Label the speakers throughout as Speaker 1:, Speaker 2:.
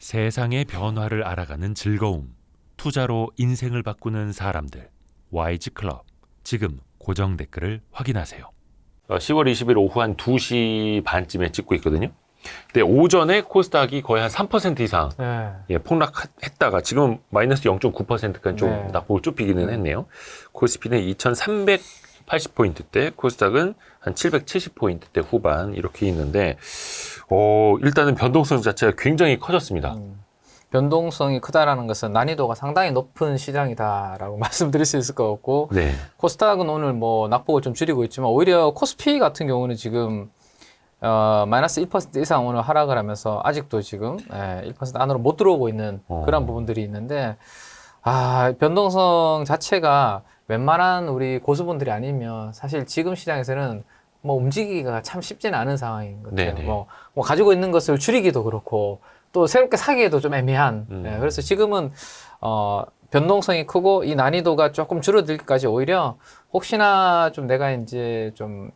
Speaker 1: 세상의 변화를 알아가는 즐거움, 투자로 인생을 바꾸는 사람들, YG 클럽. 지금 고정 댓글을 확인하세요. 10월 20일 오후 한 2시 반쯤에 찍고 있거든요. 근데 오전에 코스닥이 거의 한 3% 이상 폭락했다가 지금 마이너스 0.9%까지 좀
Speaker 2: 네.
Speaker 1: 낙폭을 좁히기는 했네요. 코스피는 2380포인트대, 코스닥은 한 770포인트대 후반 이렇게 있는데 일단은 변동성 자체가 굉장히 커졌습니다.
Speaker 2: 변동성이 크다라는 것은 난이도가 상당히 높은 시장이다라고 말씀드릴 수 있을 것 같고,
Speaker 1: 네.
Speaker 2: 코스닥은 오늘 뭐 낙폭을 좀 줄이고 있지만 오히려 코스피 같은 경우는 지금 마이너스 1% 이상 오늘 하락을 하면서 아직도 지금 1% 안으로 못 들어오고 있는 그런 부분들이 있는데, 변동성 자체가 웬만한 우리 고수분들이 아니면 사실 지금 시장에서는 뭐 움직이기가 참 쉽지는 않은 상황인 것 같아요. 뭐 가지고 있는 것을 줄이기도 그렇고 또 새롭게 사기에도 좀 애매한. 그래서 지금은 변동성이 크고 이 난이도가 조금 줄어들기까지 오히려 혹시나 좀 내가 이제 좀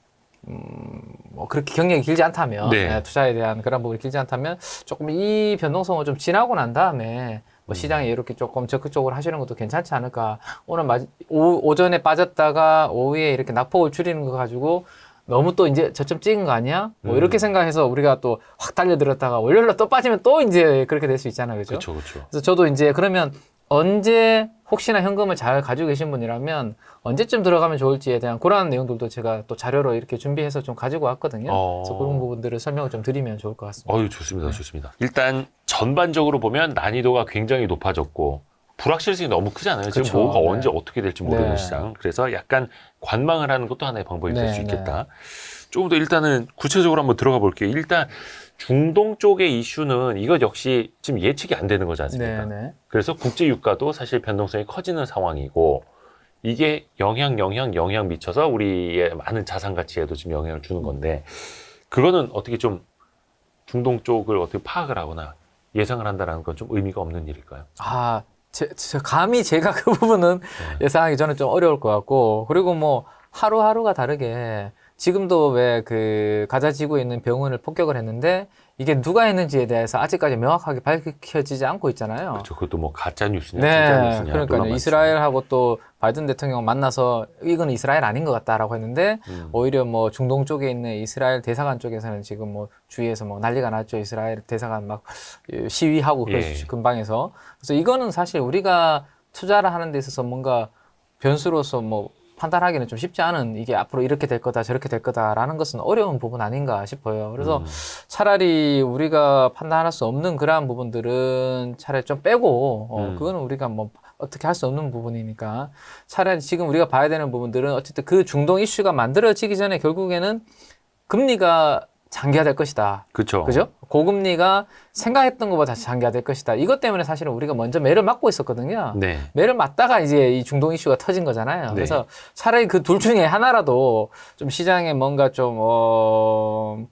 Speaker 2: 뭐 그렇게 경력이 길지 않다면 투자에 대한 그런 부분이 길지 않다면 조금 이 변동성을 좀 지나고 난 다음에 뭐 시장에 이렇게 조금 적극적으로 하시는 것도 괜찮지 않을까. 오늘 오전에 빠졌다가 오후에 이렇게 낙폭을 줄이는 거 가지고 너무 또 이제 저점 찍은 거 아니야? 뭐 이렇게 생각해서 우리가 또 확 달려들었다가 월요일날 또 빠지면 또 이제 그렇게 될 수 있잖아요. 그죠?
Speaker 1: 그렇죠.
Speaker 2: 그래서 저도 이제 그러면 언제 혹시나 현금을 잘 가지고 계신 분이라면 언제쯤 들어가면 좋을지에 대한 그런 내용들도 제가 또 자료로 이렇게 준비해서 좀 가지고 왔거든요. 그래서 그런 부분들을 설명을 좀 드리면 좋을 것 같습니다.
Speaker 1: 좋습니다. 좋습니다. 일단 전반적으로 보면 난이도가 굉장히 높아졌고 불확실성이 너무 크잖아요. 지금 뭐가 언제 어떻게 될지 모르는 시장. 그래서 약간 관망을 하는 것도 하나의 방법이 될 수 있겠다. 조금 더 일단은 구체적으로 한번 들어가 볼게요. 일단 중동 쪽의 이슈는 이것 역시 지금 예측이 안 되는 거지 않습니까? 그래서 국제 유가도 사실 변동성이 커지는 상황이고 이게 영향 미쳐서 우리의 많은 자산 가치에도 지금 영향을 주는 건데 그거는 어떻게 좀 중동 쪽을 어떻게 파악을 하거나 예상을 한다는 건 좀 의미가 없는 일일까요?
Speaker 2: 감히 제가 그 부분은 예상하기 저는 좀 어려울 것 같고, 그리고 뭐 하루하루가 다르게 지금도 왜 그 가자 지구에 있는 병원을 폭격을 했는데 이게 누가 했는지에 대해서 아직까지 명확하게 밝혀지지 않고 있잖아요.
Speaker 1: 그렇죠. 그것도 뭐 가짜 뉴스냐, 진짜 뉴스냐.
Speaker 2: 그러니까요. 이스라엘하고 또 바이든 대통령 만나서 이건 이스라엘 아닌 것 같다라고 했는데 오히려 뭐 중동 쪽에 있는 이스라엘 대사관 쪽에서는 지금 뭐 주위에서 뭐 난리가 났죠. 이스라엘 대사관 막 시위하고 근방에서. 그래서 이거는 사실 우리가 투자를 하는 데 있어서 뭔가 변수로서 뭐 판단하기는 좀 쉽지 않은, 이게 앞으로 이렇게 될 거다 저렇게 될 거다라는 것은 어려운 부분 아닌가 싶어요. 그래서 차라리 우리가 판단할 수 없는 그러한 부분들은 차라리 좀 빼고 그거는 우리가 뭐 어떻게 할 수 없는 부분이니까 차라리 지금 우리가 봐야 되는 부분들은 어쨌든 그 중동 이슈가 만들어지기 전에 결국에는 금리가 장기화될 것이다. 그죠? 고금리가 생각했던 것보다 장기화될 것이다. 이것 때문에 사실은 우리가 먼저 매를 맞고 있었거든요. 매를 맞다가 이제 이 중동 이슈가 터진 거잖아요. 그래서 차라리 그 둘 중에 하나라도 좀 시장에 뭔가 좀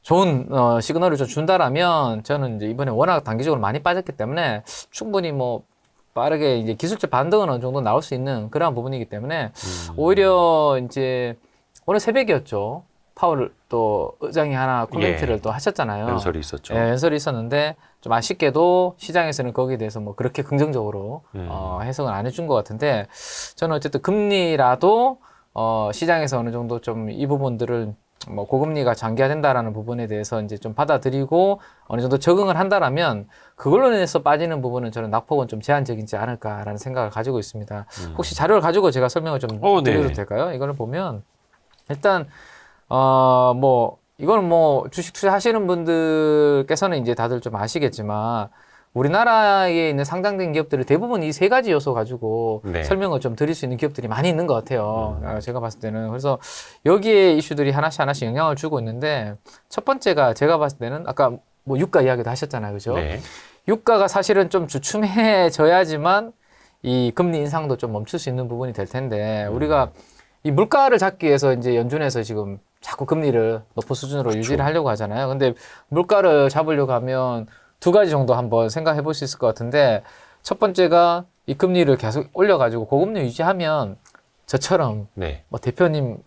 Speaker 2: 좋은 시그널을 좀 준다라면 저는 이제 이번에 워낙 단기적으로 많이 빠졌기 때문에 충분히 뭐 빠르게 이제 기술적 반등은 어느 정도 나올 수 있는 그런 부분이기 때문에 오히려 이제 오늘 새벽이었죠. 파월 또 의장이 하나 코멘트를 또 하셨잖아요.
Speaker 1: 연설이 있었죠.
Speaker 2: 연설이 있었는데 좀 아쉽게도 시장에서는 거기에 대해서 뭐 그렇게 긍정적으로 해석은 안 해준 것 같은데, 저는 어쨌든 금리라도 시장에서 어느 정도 좀 이 부분들을 뭐 고금리가 장기화된다라는 부분에 대해서 이제 좀 받아들이고 어느 정도 적응을 한다라면 그걸로 인해서 빠지는 부분은 저는 낙폭은 좀 제한적이지 않을까라는 생각을 가지고 있습니다. 혹시 자료를 가지고 제가 설명을 좀 드려도 될까요? 이거를 보면 일단 뭐 이거는 뭐 주식 투자하시는 분들께서는 이제 다들 좀 아시겠지만 우리나라에 있는 상장된 기업들을 대부분 이 세 가지 요소 가지고 설명을 좀 드릴 수 있는 기업들이 많이 있는 것 같아요. 제가 봤을 때는. 그래서 여기에 이슈들이 하나씩 영향을 주고 있는데, 첫 번째가 제가 봤을 때는 아까 뭐 유가 이야기도 하셨잖아요. 그죠? 유가가 사실은 좀 주춤해져야지만 이 금리 인상도 좀 멈출 수 있는 부분이 될 텐데, 우리가 이 물가를 잡기 위해서 이제 연준에서 지금 자꾸 금리를 높은 수준으로 유지를 하려고 하잖아요. 근데 물가를 잡으려고 하면 두 가지 정도 한번 생각해 볼 수 있을 것 같은데, 첫 번째가 이 금리를 계속 올려가지고 고금리 유지하면 저처럼 뭐 대표님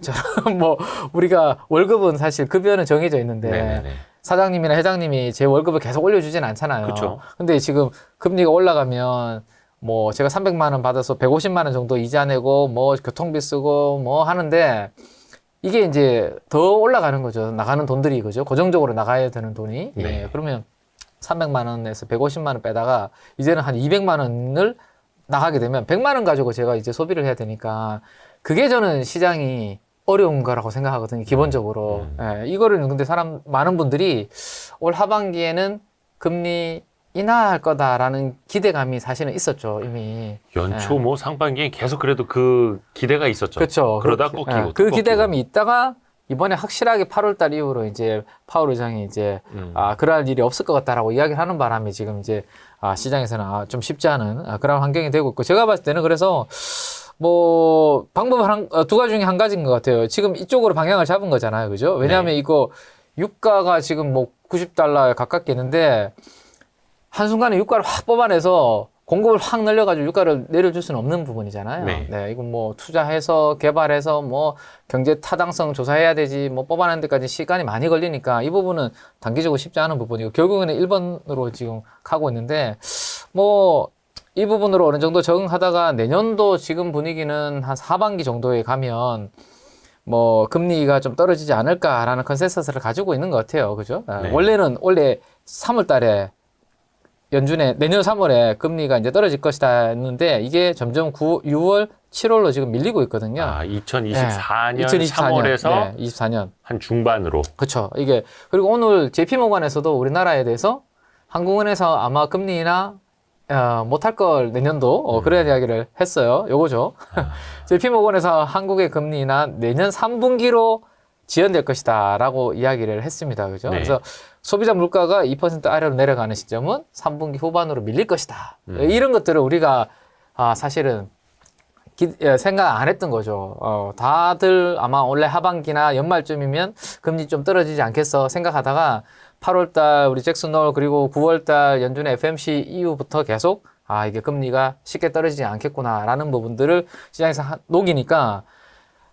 Speaker 2: 저처럼 뭐 우리가 월급은 사실 급여는 정해져 있는데 사장님이나 회장님이 제 월급을 계속 올려주진 않잖아요.
Speaker 1: 그쵸.
Speaker 2: 근데 지금 금리가 올라가면 뭐 제가 300만 원 받아서 150만 원 정도 이자 내고 뭐 교통비 쓰고 뭐 하는데 이게 이제 더 올라가는 거죠. 나가는 돈들이 그죠. 고정적으로 나가야 되는 돈이.
Speaker 1: 네.
Speaker 2: 예, 그러면 300만 원에서 150만 원 빼다가 이제는 한 200만 원을 나가게 되면 100만 원 가지고 제가 이제 소비를 해야 되니까 그게 저는 시장이 어려운 거라고 생각하거든요. 기본적으로. 예, 이거를 근데 많은 분들이 올 하반기에는 금리 인하할 거다라는 기대감이 사실은 있었죠, 이미.
Speaker 1: 연초 뭐 상반기에 계속 그래도 그 기대가 있었죠.
Speaker 2: 그렇죠.
Speaker 1: 그러다 꺾이고.
Speaker 2: 그 기대감이 있다가 이번에 확실하게 8월 달 이후로 이제 파월 의장이 이제 그럴 일이 없을 것 같다라고 이야기를 하는 바람에 지금 이제 시장에서는 좀 쉽지 않은 그런 환경이 되고 있고 제가 봤을 때는 그래서 뭐 방법은 두 가지 중에 한 가지인 것 같아요. 지금 이쪽으로 방향을 잡은 거잖아요, 그죠? 왜냐하면
Speaker 1: 네.
Speaker 2: 이거 유가가 지금 뭐 90달러에 가깝게 있는데 한순간에 유가를 확 뽑아내서 공급을 확 늘려가지고 유가를 내려줄 수는 없는 부분이잖아요.
Speaker 1: 네.
Speaker 2: 이건 뭐 투자해서 개발해서 뭐 경제 타당성 조사해야 되지 뭐 뽑아내는 데까지 시간이 많이 걸리니까 이 부분은 단기적으로 쉽지 않은 부분이고 결국에는 1번으로 지금 가고 있는데 뭐 이 부분으로 어느 정도 적응하다가 내년도 지금 분위기는 한 하반기 정도에 가면 뭐 금리가 좀 떨어지지 않을까라는 컨센서스를 가지고 있는 것 같아요. 그죠?
Speaker 1: 네.
Speaker 2: 원래는 원래 3월 달에 연준에 내년 3월에 금리가 이제 떨어질 것이다 했는데 이게 점점 6월, 7월로 지금 밀리고 있거든요.
Speaker 1: 2024년
Speaker 2: 2024년,
Speaker 1: 3월에서
Speaker 2: 24년.
Speaker 1: 한 중반으로.
Speaker 2: 그렇죠. 이게 그리고 오늘 JP모건에서도 우리나라에 대해서 한국은행에서 아마 금리 인하 못할 걸 내년도 그런 이야기를 했어요. 요거죠. JP모건에서 한국의 금리 인하 내년 3분기로 지연될 것이다라고 이야기를 했습니다. 그죠?
Speaker 1: 네.
Speaker 2: 그래서 소비자 물가가 2% 아래로 내려가는 시점은 3분기 후반으로 밀릴 것이다. 이런 것들을 우리가 사실은 생각 안 했던 거죠. 다들 아마 원래 하반기나 연말쯤이면 금리 좀 떨어지지 않겠어 생각하다가 8월달 우리 잭슨 홀 그리고 9월달 연준의 FMC 이후부터 계속 이게 금리가 쉽게 떨어지지 않겠구나라는 부분들을 시장에서 녹이니까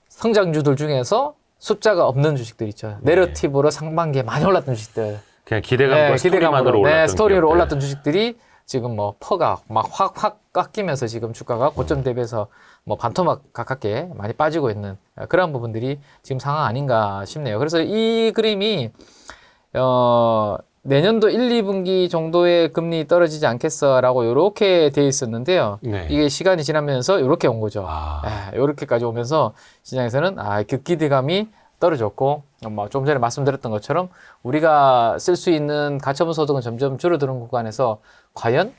Speaker 2: 성장주들 중에서 숫자가 없는 주식들 있죠. 내러티브로 상반기에 많이 올랐던 주식들.
Speaker 1: 그냥 기대감과 스토리만으로 올랐던
Speaker 2: 스토리로
Speaker 1: 기업들.
Speaker 2: 올랐던 주식들이 지금 뭐 퍼가 막 확 깎이면서 지금 주가가 고점 대비해서 뭐 반토막 가깝게 많이 빠지고 있는 그런 부분들이 지금 상황 아닌가 싶네요. 그래서 이 그림이 내년도 1, 2분기 정도의 금리 떨어지지 않겠어라고 이렇게 돼 있었는데요.
Speaker 1: 네.
Speaker 2: 이게 시간이 지나면서 이렇게 온 거죠.
Speaker 1: 아.
Speaker 2: 이렇게까지 오면서 시장에서는 그 기대감이 떨어졌고 좀 전에 말씀드렸던 것처럼 우리가 쓸 수 있는 가처분 소득은 점점 줄어드는 구간에서 과연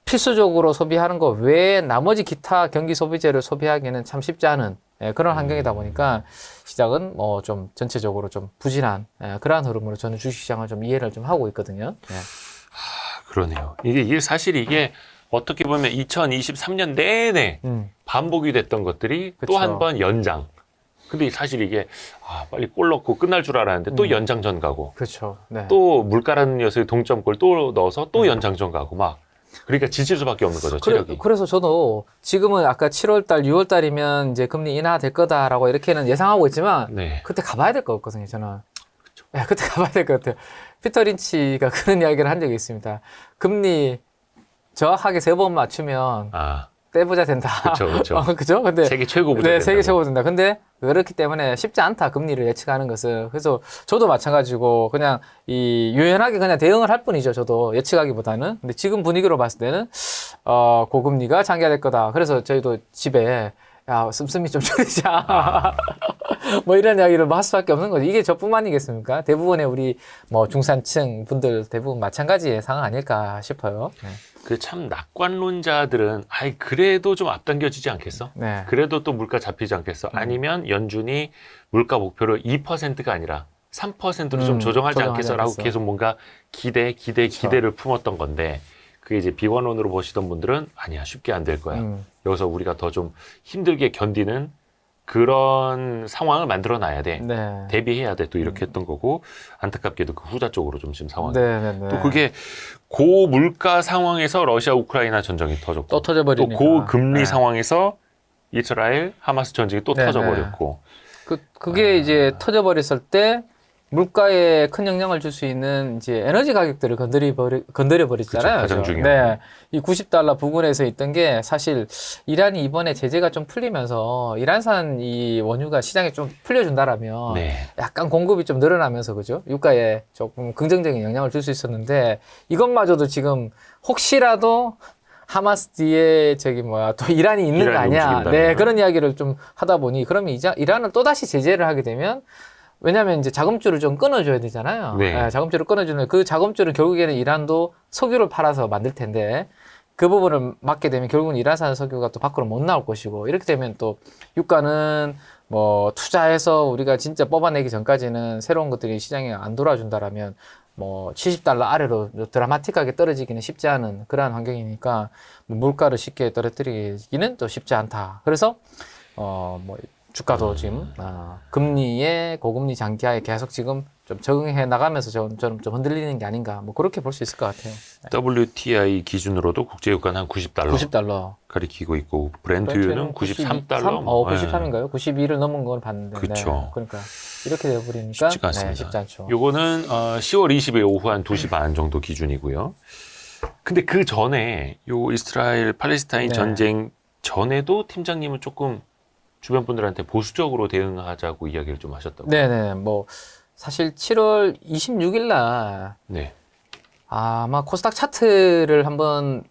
Speaker 2: 필수적으로 소비하는 거 외에 나머지 기타 경기 소비재를 소비하기에는 참 쉽지 않은 그런 환경이다 보니까 시장은 뭐 좀 전체적으로 좀 부진한 그러한 흐름으로 저는 주식시장을 좀 이해를 좀 하고 있거든요.
Speaker 1: 그러네요. 이게 사실 이게 어떻게 보면 2023년 내내 반복이 됐던 것들이 또
Speaker 2: 그쵸.
Speaker 1: 한 번 연장. 근데 사실 이게 빨리 골 넣고 끝날 줄 알았는데 또 연장전 가고
Speaker 2: 그렇죠. 네.
Speaker 1: 또 물가라는 녀석이 동점골 또 넣어서 또 연장전 가고 막 그러니까 지칠 수밖에 없는 거죠. 체력이.
Speaker 2: 그래서 저도 지금은 아까 7월달, 6월달이면 이제 금리 인하될 거다라고 이렇게는 예상하고 있지만
Speaker 1: 네.
Speaker 2: 그때 가봐야 될 것 같거든요. 저는. 그때 가봐야 될 것 같아요. 피터 린치가 그런 이야기를 한 적이 있습니다. 금리 정확하게 3번 맞추면 떼부자 된다.
Speaker 1: 그렇죠.
Speaker 2: 그죠? 근데
Speaker 1: 세계 최고 부자.
Speaker 2: 네, 세계 최고 된다. 근데 그렇기 때문에 쉽지 않다. 금리를 예측하는 것은. 그래서 저도 마찬가지고 그냥 유연하게 그냥 대응을 할 뿐이죠. 저도 예측하기보다는. 근데 지금 분위기로 봤을 때는 고금리가 장기화될 거다. 그래서 저희도 집에 씀씀이 좀 줄이자. 뭐 이런 이야기를 할 수밖에 없는 거죠. 이게 저뿐만이겠습니까? 대부분의 우리 뭐 중산층 분들 대부분 마찬가지의 상황 아닐까 싶어요.
Speaker 1: 그 참 낙관론자들은 그래도 좀 앞당겨지지 않겠어?
Speaker 2: 네.
Speaker 1: 그래도 또 물가 잡히지 않겠어? 아니면 연준이 물가 목표를 2%가 아니라 3%로 좀 조정하지 않겠어라고 계속 뭔가 기대를 품었던 건데 그게 이제 비관론으로 보시던 분들은 아니야 쉽게 안 될 거야. 여기서 우리가 더 좀 힘들게 견디는 그런 상황을 만들어 놔야 돼.
Speaker 2: 네.
Speaker 1: 대비해야 돼. 또 이렇게 했던 거고 안타깝게도 그 후자 쪽으로 좀 지금 상황이.
Speaker 2: 네.
Speaker 1: 또 그게 고물가 상황에서 러시아 우크라이나 전쟁이 터졌고
Speaker 2: 또 터져버리니까.
Speaker 1: 또 고금리 상황에서 이스라엘 하마스 전쟁이 또 터져버렸고
Speaker 2: 그게 이제 터져버렸을 때 물가에 큰 영향을 줄 수 있는 이제 에너지 가격들을 건드려 버렸잖아요.
Speaker 1: 그쵸, 가장 중요한.
Speaker 2: 네. 이 90달러 부근에서 있던 게 사실 이란이 이번에 제재가 좀 풀리면서 이란산 이 원유가 시장에 좀 풀려준다라면
Speaker 1: 네.
Speaker 2: 약간 공급이 좀 늘어나면서 그죠? 유가에 조금 긍정적인 영향을 줄 수 있었는데 이것마저도 지금 혹시라도 하마스 뒤에 또 이란이 있는 거
Speaker 1: 이란이
Speaker 2: 아니야?
Speaker 1: 움직인다면.
Speaker 2: 네, 그런 이야기를 좀 하다 보니 그러면 이제 이란은 또 다시 제재를 하게 되면 왜냐하면 이제 자금줄을 좀 끊어줘야 되잖아요.
Speaker 1: 네.
Speaker 2: 네, 자금줄을 끊어주는 그 자금줄은 결국에는 이란도 석유를 팔아서 만들 텐데 그 부분을 막게 되면 결국은 이란산 석유가 또 밖으로 못 나올 것이고 이렇게 되면 또 유가는 뭐 투자해서 우리가 진짜 뽑아내기 전까지는 새로운 것들이 시장에 안 돌아준다라면 뭐 70달러 아래로 드라마틱하게 떨어지기는 쉽지 않은 그러한 환경이니까 뭐 물가를 쉽게 떨어뜨리기는 또 쉽지 않다. 그래서 뭐 주가도 지금 금리의 고금리 장기하에 계속 지금 좀 적응해 나가면서 좀 흔들리는 게 아닌가 뭐 그렇게 볼 수 있을 것 같아요.
Speaker 1: WTI 기준으로도 국제유가는 한 90달러.
Speaker 2: 90달러.
Speaker 1: 가리키고 있고 브렌트유는 93달러.
Speaker 2: 93인가요? 92를 넘은 걸 봤는데.
Speaker 1: 그쵸.
Speaker 2: 네. 그러니까 이렇게 돼버리니까
Speaker 1: 쉽지가 않습니다.
Speaker 2: 네, 쉽지 않죠.
Speaker 1: 요거는 10월 20일 오후 한 2시 반 정도 기준이고요. 근데 그 전에 요 이스라엘 팔레스타인
Speaker 2: 네.
Speaker 1: 전쟁 전에도 팀장님은 조금 주변 분들한테 보수적으로 대응하자고 이야기를 좀 하셨다고.
Speaker 2: 네네. 뭐 사실 7월 26일 날
Speaker 1: 네.
Speaker 2: 아마 코스닥 차트를 한번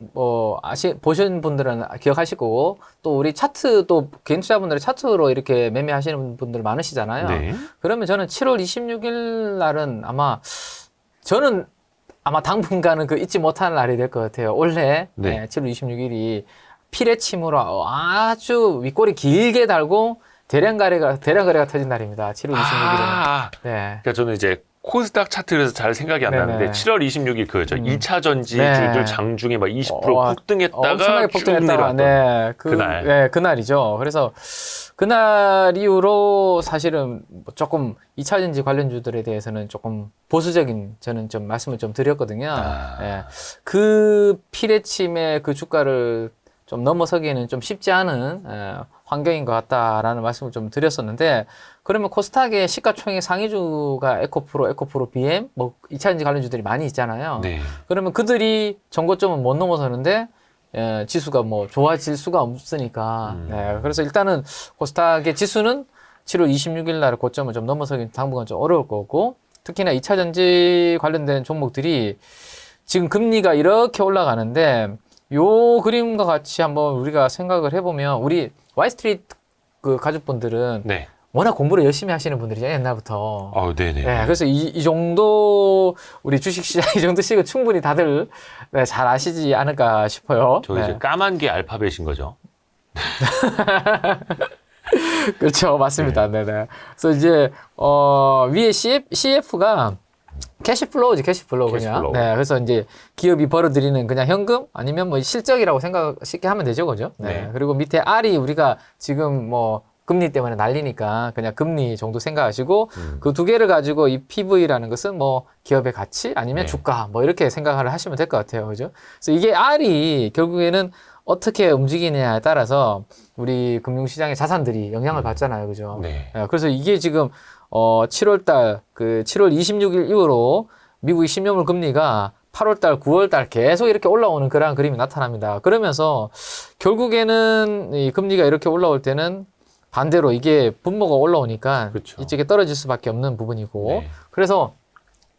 Speaker 2: 보신 분들은 기억하시고 또 우리 차트 또 개인 투자분들의 차트로 이렇게 매매하시는 분들 많으시잖아요.
Speaker 1: 네.
Speaker 2: 그러면 저는 7월 26일 날은 저는 아마 당분간은 그 잊지 못하는 날이 될 것 같아요. 원래
Speaker 1: 네.
Speaker 2: 7월 26일이 피레침으로 아주 윗꼬리 길게 달고 대량 거래가 터진 날입니다. 7월 26일은. 네.
Speaker 1: 그러니까 저는 이제 코스닥 차트에서 잘 생각이 안
Speaker 2: 네네.
Speaker 1: 나는데 7월 26일 그거죠. 2차 전지주들
Speaker 2: 네.
Speaker 1: 장중에 막 20% 폭등했다가
Speaker 2: 엄청나게
Speaker 1: 쭉
Speaker 2: 폭등했다가
Speaker 1: 내려왔던
Speaker 2: 그날.
Speaker 1: 그날.
Speaker 2: 네, 그날이죠. 그래서 그날 이후로 사실은 조금 2차 전지 관련주들에 대해서는 조금 보수적인 저는 좀 말씀을 좀 드렸거든요. 예. 그 피레침의 그 주가를 좀 넘어서기에는 좀 쉽지 않은 환경인 것 같다라는 말씀을 좀 드렸었는데 그러면 코스닥의 시가총액 상위주가 에코프로, BM, 뭐 2차전지 관련주들이 많이 있잖아요.
Speaker 1: 네.
Speaker 2: 그러면 그들이 정고점은 못 넘어서는데 지수가 뭐 좋아질 수가 없으니까 네, 그래서 일단은 코스닥의 지수는 7월 26일 날 고점을 좀 넘어서긴 당분간 좀 어려울 거고 특히나 2차전지 관련된 종목들이 지금 금리가 이렇게 올라가는데 요 그림과 같이 한번 우리가 생각을 해보면 우리 와이스트리트 그 가족분들은
Speaker 1: 네.
Speaker 2: 워낙 공부를 열심히 하시는 분들이잖아요, 옛날부터.
Speaker 1: 네네.
Speaker 2: 네, 그래서 이 정도 우리 주식시장 이 정도 식은 충분히 다들 잘 아시지 않을까 싶어요.
Speaker 1: 저 이제 까만 게 알파벳인 거죠.
Speaker 2: 그렇죠, 맞습니다. 네네. 그래서 이제 위에 CF가 캐시플로우지, 캐시플로우 그냥.
Speaker 1: 캐시플로우.
Speaker 2: 네, 그래서 이제 기업이 벌어들이는 그냥 현금 아니면 뭐 실적이라고 생각 쉽게 하면 되죠, 그죠? 네.
Speaker 1: 네.
Speaker 2: 그리고 밑에 R이 우리가 지금 뭐 금리 때문에 난리니까 그냥 금리 정도 생각하시고 그 두 개를 가지고 이 PV라는 것은 뭐 기업의 가치 아니면
Speaker 1: 네.
Speaker 2: 주가 뭐 이렇게 생각을 하시면 될 것 같아요, 그죠? 그래서 이게 R이 결국에는 어떻게 움직이느냐에 따라서 우리 금융시장의 자산들이 영향을 받잖아요, 그죠?
Speaker 1: 네.
Speaker 2: 그래서 이게 지금 7월 26일 이후로 미국의 10년물 금리가 8월달, 9월달 계속 이렇게 올라오는 그러한 그림이 나타납니다. 그러면서 결국에는 이 금리가 이렇게 올라올 때는 반대로 이게 분모가 올라오니까
Speaker 1: 그렇죠.
Speaker 2: 이쪽에 떨어질 수밖에 없는 부분이고
Speaker 1: 네.
Speaker 2: 그래서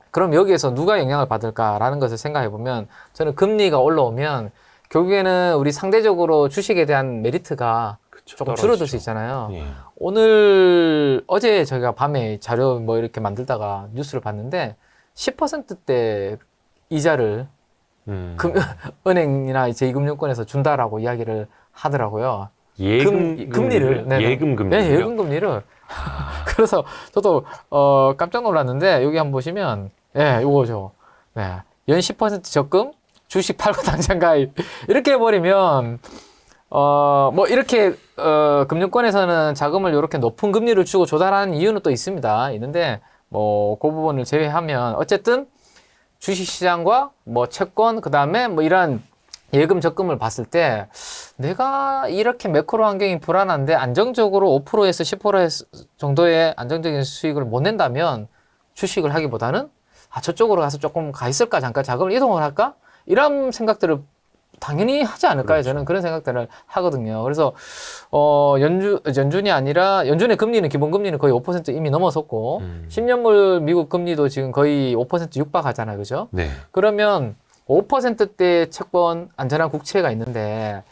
Speaker 2: 그럼 여기에서 누가 영향을 받을까라는 것을 생각해 보면 저는 금리가 올라오면 결국에는 우리 상대적으로 주식에 대한 메리트가
Speaker 1: 그쵸,
Speaker 2: 조금
Speaker 1: 떨어지죠.
Speaker 2: 줄어들 수 있잖아요.
Speaker 1: 예.
Speaker 2: 어제 저희가 밤에 자료 뭐 이렇게 만들다가 뉴스를 봤는데 10%대 이자를 은행이나 제2금융권에서 준다라고 이야기를 하더라고요. 금리를. 네네.
Speaker 1: 예금 금리.
Speaker 2: 네, 예금 금리를. 그래서 저도 깜짝 놀랐는데 여기 한번 보시면 요거죠. 네. 연 10% 적금, 주식 팔고 당장 가입. 이렇게 해버리면 뭐 이렇게 금융권에서는 자금을 이렇게 높은 금리를 주고 조달하는 이유는 또 있는데 뭐 그 부분을 제외하면 어쨌든 주식시장과 뭐 채권 그다음에 뭐 이런 예금 적금을 봤을 때 내가 이렇게 매크로 환경이 불안한데 안정적으로 5%에서 10% 정도의 안정적인 수익을 못 낸다면 주식을 하기보다는 저쪽으로 가서 조금 가 있을까 잠깐 자금을 이동을 할까 이런 생각들을 당연히 하지 않을까요?
Speaker 1: 그렇죠.
Speaker 2: 저는 그런 생각들을 하거든요. 그래서 연준이 아니라 연준의 금리는 기본 금리는 거의 5% 이미 넘어섰고 10년물 미국 금리도 지금 거의 5% 육박하잖아요, 그죠?
Speaker 1: 네.
Speaker 2: 그러면 5%대 채권 안전한 국채가 있는데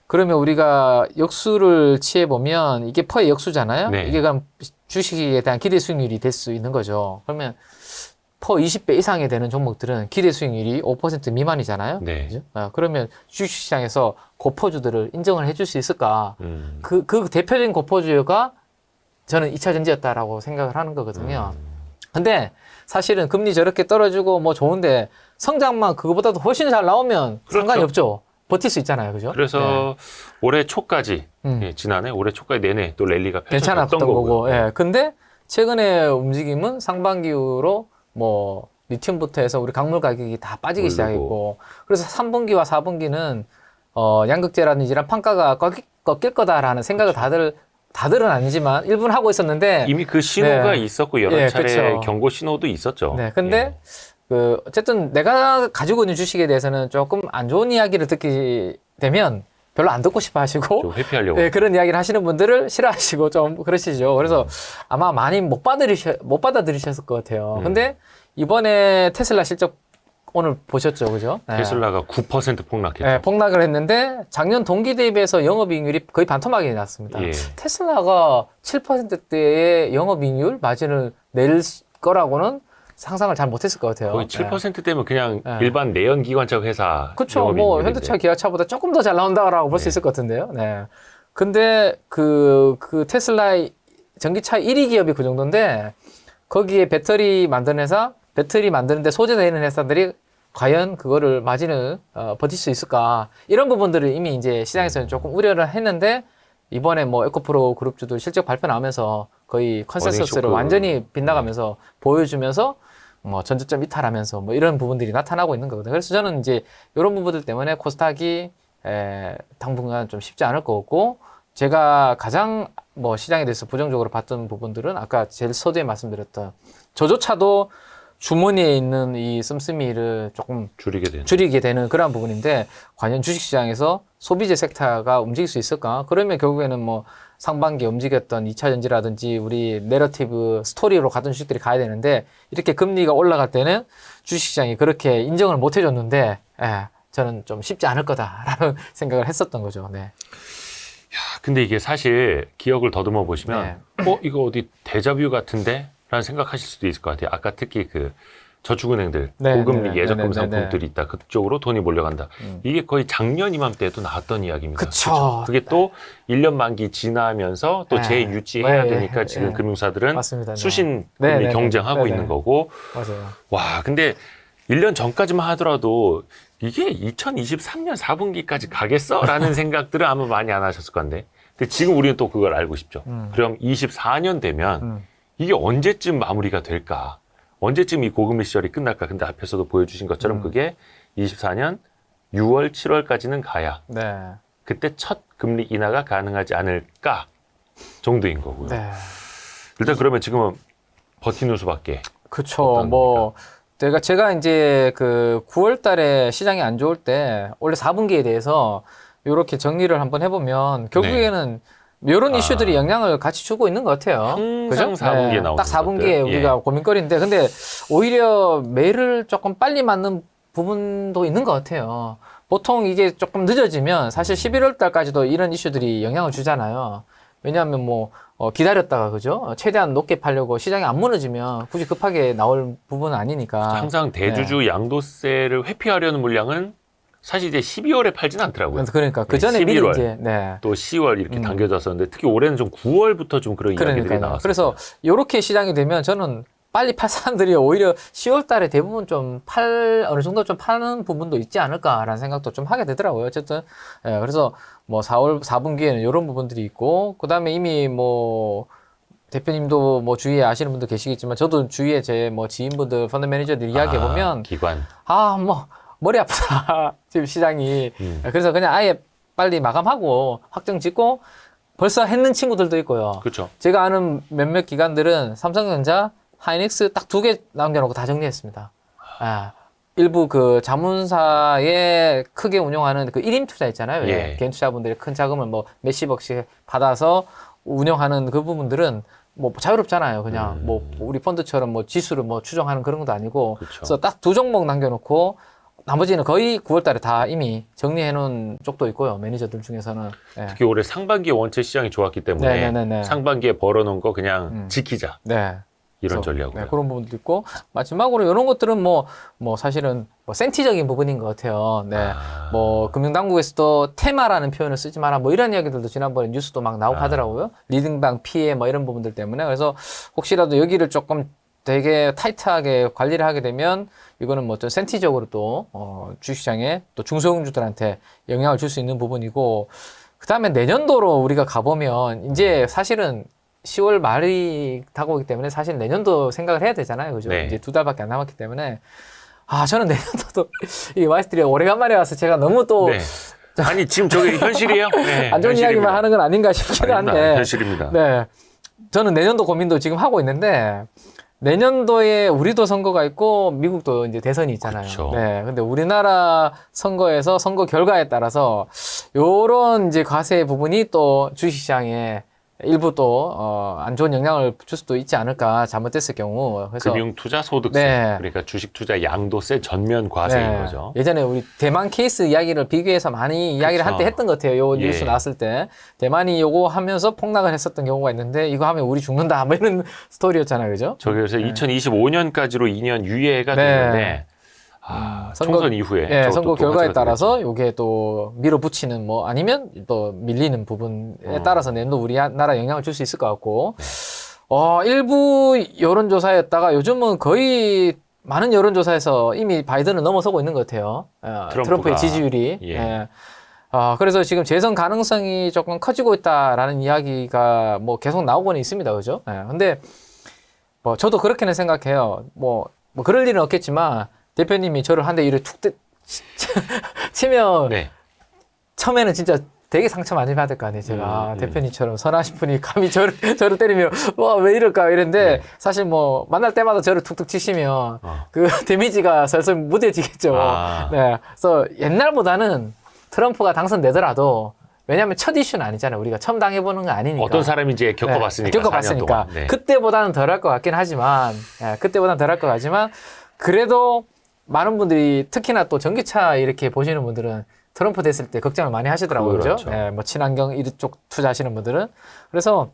Speaker 2: 그러면 우리가 역수를 취해 보면 이게 퍼의 역수잖아요.
Speaker 1: 네.
Speaker 2: 이게 그럼 주식에 대한 기대 수익률이 될 수 있는 거죠. 그러면 퍼 20배 이상이 되는 종목들은 기대 수익률이 5% 미만이잖아요.
Speaker 1: 네.
Speaker 2: 그죠? 그러면 주식시장에서 고퍼주들을 인정을 해줄 수 있을까? 그 대표적인 고퍼주가 저는 2차 전지였다라고 생각을 하는 거거든요. 근데 사실은 금리 저렇게 떨어지고 뭐 좋은데 성장만 그거보다도 훨씬 잘 나오면
Speaker 1: 그렇죠.
Speaker 2: 상관이 없죠. 버틸 수 있잖아요. 그죠?
Speaker 1: 그래서 올해 초까지, 지난해 올해 초까지 내내 또 랠리가 펼쳐졌던
Speaker 2: 괜찮았던 거고.
Speaker 1: 거고요.
Speaker 2: 예. 근데 최근에 움직임은 상반기 이후로 뭐 리튬부터 해서 우리 광물 가격이 다 빠지기
Speaker 1: 오르고.
Speaker 2: 시작했고 그래서 3분기와 4분기는 양극재라든지 이런 판가가 꺾일 거다라는 생각을 다들은 아니지만 일부는 하고 있었는데
Speaker 1: 이미 그 신호가
Speaker 2: 네.
Speaker 1: 있었고 여러
Speaker 2: 예,
Speaker 1: 차례
Speaker 2: 그쵸.
Speaker 1: 경고 신호도 있었죠.
Speaker 2: 네. 근데
Speaker 1: 예.
Speaker 2: 어쨌든 내가 가지고 있는 주식에 대해서는 조금 안 좋은 이야기를 듣게 되면 별로 안 듣고 싶어 하시고
Speaker 1: 좀 회피하려고.
Speaker 2: 네, 그런 이야기를 하시는 분들을 싫어하시고 좀 그러시죠. 그래서 아마 많이 못 받아들이셨을 것 같아요. 근데 이번에 테슬라 실적 오늘 보셨죠, 그죠? 네.
Speaker 1: 테슬라가 9% 폭락했죠.
Speaker 2: 네, 폭락을 했는데 작년 동기 대비해서 영업이익률이 거의 반토막이 났습니다.
Speaker 1: 예.
Speaker 2: 테슬라가 7%대의 영업이익률 마진을 낼 거라고는 상상을 잘 못했을 것 같아요.
Speaker 1: 거의 7%대면 그냥 일반 내연기관차 회사.
Speaker 2: 그렇죠. 뭐
Speaker 1: 영업이익률인데.
Speaker 2: 현대차, 기아차보다 조금 더 잘 나온다라고 볼 수 있을 것 같은데요. 네. 근데 그 테슬라의 전기차 1위 기업이 그 정도인데 거기에 배터리 만드는데 소재되는 회사들이 과연 그거를 마진을 버틸 수 있을까? 이런 부분들을 이미 이제 시장에서는 조금 우려를 했는데 이번에 뭐 에코프로 그룹주도 실적 발표 나오면서 거의 컨센서스를 완전히 빗나가면서 보여주면서 뭐 전저점 이탈하면서 뭐 이런 부분들이 나타나고 있는 거거든요. 그래서 저는 이제 이런 부분들 때문에 코스닥이 당분간 좀 쉽지 않을 것 같고 제가 가장 뭐 시장에 대해서 부정적으로 봤던 부분들은 아까 제일 서두에 말씀드렸던 저조차도 주머니에 있는 이 씀씀이를 조금 줄이게 되는 그런 부분인데 과연 주식시장에서 소비재 섹터가 움직일 수 있을까? 그러면 결국에는 뭐 상반기에 움직였던 2차 전지라든지 우리 내러티브 스토리로 가던 주식들이 가야 되는데 이렇게 금리가 올라갈 때는 주식시장이 그렇게 인정을 못 해줬는데 저는 좀 쉽지 않을 거다라는 생각을 했었던 거죠. 네.
Speaker 1: 근데 이게 사실 기억을 더듬어 보시면 이거 어디 데자뷰 같은데? 라는 생각하실 수도 있을 것 같아요. 아까 특히 그 저축은행들 고금리 예적금 상품들이 있다. 그쪽으로 돈이 몰려간다. 이게 거의 작년 이맘때도 나왔던 이야기입니다.
Speaker 2: 그쵸.
Speaker 1: 그게 또 1년 만기 지나면서 또 재유치해야 되니까 지금 금융사들은
Speaker 2: 맞습니다.
Speaker 1: 수신 금리 경쟁하고 있는 거고.
Speaker 2: 맞아요.
Speaker 1: 와, 근데 1년 전까지만 하더라도 이게 2023년 4분기까지 가겠어? 라는 생각들은 아마 많이 안 하셨을 건데. 근데 지금 우리는 또 그걸 알고 싶죠. 그럼 24년 되면 이게 언제쯤 마무리가 될까? 언제쯤 이 고금리 시절이 끝날까? 근데 앞에서도 보여주신 것처럼 그게 24년 6월, 7월까지는 가야 그때 첫 금리 인하가 가능하지 않을까 정도인 거고요. 일단 그러면 지금은 버티는 수밖에.
Speaker 2: 그렇죠. 뭐 제가 이제 그 9월 달에 시장이 안 좋을 때 원래 4분기에 대해서 이렇게 정리를 한번 해보면 결국에는 이런 이슈들이 영향을 같이 주고 있는 것 같아요.
Speaker 1: 항상 4분기에 나오는
Speaker 2: 딱 4분기에 우리가 고민거리인데 근데 오히려 매를 조금 빨리 맞는 부분도 있는 것 같아요. 보통 이게 조금 늦어지면 사실 11월 달까지도 이런 이슈들이 영향을 주잖아요. 왜냐하면 뭐 기다렸다가 그죠? 최대한 높게 팔려고 시장이 안 무너지면 굳이 급하게 나올 부분은 아니니까.
Speaker 1: 항상 대주주 양도세를 회피하려는 물량은 사실 이제 12월에 팔진 않더라고요.
Speaker 2: 그러니까 그 전에 미리
Speaker 1: 11월,
Speaker 2: 이제
Speaker 1: 또 10월 이렇게 당겨졌었는데 특히 올해는 좀 9월부터 좀 그런 이야기들이 나왔어요.
Speaker 2: 그래서 이렇게 시장이 되면 저는 빨리 팔 사람들이 오히려 10월 달에 대부분 좀 어느 정도 좀 파는 부분도 있지 않을까라는 생각도 좀 하게 되더라고요. 어쨌든 그래서 뭐 4월 4분기에는 이런 부분들이 있고 그다음에 이미 뭐 대표님도 뭐 주위에 아시는 분도 계시겠지만 저도 주위에 제 뭐 지인분들 펀드 매니저들 이야기해 보면
Speaker 1: 기관
Speaker 2: 뭐 머리 아프다 지금 시장이 그래서 그냥 아예 빨리 마감하고 확정 짓고 벌써 했는 친구들도 있고요.
Speaker 1: 그렇죠.
Speaker 2: 제가 아는 몇몇 기관들은 삼성전자 하이닉스 딱 2개 남겨놓고 다 정리했습니다. 아, 일부 그 자문사에 크게 운용하는 그 1인 투자 있잖아요.
Speaker 1: 예.
Speaker 2: 개인 투자분들이 큰 자금을 뭐 몇십억씩 받아서 운영하는 그 부분들은 뭐 자유롭잖아요. 그냥 뭐 우리 펀드처럼 뭐 지수를 뭐 추정하는 그런 것도 아니고.
Speaker 1: 그렇죠.
Speaker 2: 그래서 딱 2종목 남겨놓고 나머지는 거의 9월 달에 다 이미 정리해 놓은 쪽도 있고요. 매니저들 중에서는. 예.
Speaker 1: 특히 올해 상반기에 원체 시장이 좋았기 때문에
Speaker 2: 네네네네.
Speaker 1: 상반기에 벌어놓은 거 그냥 지키자.
Speaker 2: 네.
Speaker 1: 이런
Speaker 2: 그래서,
Speaker 1: 전략으로요.
Speaker 2: 네, 그런 부분도 있고 마지막으로 이런 것들은 뭐 사실은 뭐 센티적인 부분인 것 같아요. 네, 뭐 금융당국에서도 테마라는 표현을 쓰지 마라 뭐 이런 이야기들도 지난번에 뉴스도 막 나오고 하더라고요. 리딩방 피해 뭐 이런 부분들 때문에 그래서 혹시라도 여기를 조금 되게 타이트하게 관리를 하게 되면 이거는 뭐 좀 센티적으로 또 주식시장에 또 중소형주들한테 영향을 줄 수 있는 부분이고 그 다음에 내년도로 우리가 가보면 이제 사실은 10월 말이 다가오기 때문에 사실 내년도 생각을 해야 되잖아요. 그죠?
Speaker 1: 네.
Speaker 2: 이제 2달밖에 안 남았기 때문에. 아, 저는 내년도도 이 와이스트리 오래간만에 와서 제가 너무 또
Speaker 1: 네. 아니 지금 저게 현실이에요? 네,
Speaker 2: 안 좋은
Speaker 1: 현실입니다.
Speaker 2: 이야기만 하는 건 아닌가 싶긴
Speaker 1: 아닙니다.
Speaker 2: 한데.
Speaker 1: 현실입니다.
Speaker 2: 네. 저는 내년도 고민도 지금 하고 있는데 내년도에 우리도 선거가 있고 미국도 이제 대선이 있잖아요.
Speaker 1: 그렇죠.
Speaker 2: 네. 근데 우리나라 선거에서 선거 결과에 따라서 요런 이제 과세 부분이 또 주식시장에 일부 또 안 좋은 영향을 줄 수도 있지 않을까 잘못됐을 경우. 그래서
Speaker 1: 금융투자 소득세
Speaker 2: 네.
Speaker 1: 그러니까 주식투자 양도세 전면 과세인 거죠.
Speaker 2: 예전에 우리 대만 케이스 이야기를 비교해서 많이 이야기를
Speaker 1: 그쵸.
Speaker 2: 한때 했던 것 같아요. 요
Speaker 1: 예.
Speaker 2: 뉴스 나왔을 때 대만이 요거 하면서 폭락을 했었던 경우가 있는데 이거 하면 우리 죽는다 뭐 이런 스토리였잖아요, 그죠?
Speaker 1: 저게 그래서 2025년까지로 2년 유예가
Speaker 2: 네.
Speaker 1: 되는데 총선 이후에
Speaker 2: 예,
Speaker 1: 저것도
Speaker 2: 선거
Speaker 1: 또
Speaker 2: 결과에
Speaker 1: 화제가
Speaker 2: 따라서 요게 또 밀어붙이는 뭐 아니면 또 밀리는 부분에 따라서 내년도 우리나라 영향을 줄 수 있을 것 같고 일부 여론조사였다가 요즘은 거의 많은 여론조사에서 이미 바이든을 넘어서고 있는 것 같아요. 트럼프의 지지율이.
Speaker 1: 예.
Speaker 2: 예. 그래서 지금 재선 가능성이 조금 커지고 있다라는 이야기가 뭐 계속 나오고는 있습니다. 그죠? 예. 근데 뭐 저도 그렇게는 생각해요. 뭐 그럴 일은 없겠지만 대표님이 저를 한 대 이렇게 툭 치면
Speaker 1: 네.
Speaker 2: 처음에는 진짜 되게 상처 많이 받을 거 아니에요. 제가 대표님처럼 선하신 분이 감히 저를 때리면 와 왜 이럴까 이랬는데 사실 뭐 만날 때마다 저를 툭툭 치시면 그 데미지가 슬슬 무뎌지겠죠. 네. 그래서 옛날보다는 트럼프가 당선되더라도 왜냐하면 첫 이슈는 아니잖아요. 우리가 처음 당해보는 거 아니니까.
Speaker 1: 어떤 사람인지 겪어봤으니까.
Speaker 2: 네, 겪어봤으니까.
Speaker 1: 네.
Speaker 2: 그때보다는 덜할 것 같긴 하지만, 그때보다는 덜할 것 같지만, 그래도 많은 분들이 특히나 또 전기차 이렇게 보시는 분들은 트럼프 됐을 때 걱정을 많이 하시더라고요.
Speaker 1: 그렇죠.
Speaker 2: 그죠? 네, 뭐 친환경 이쪽 투자하시는 분들은. 그래서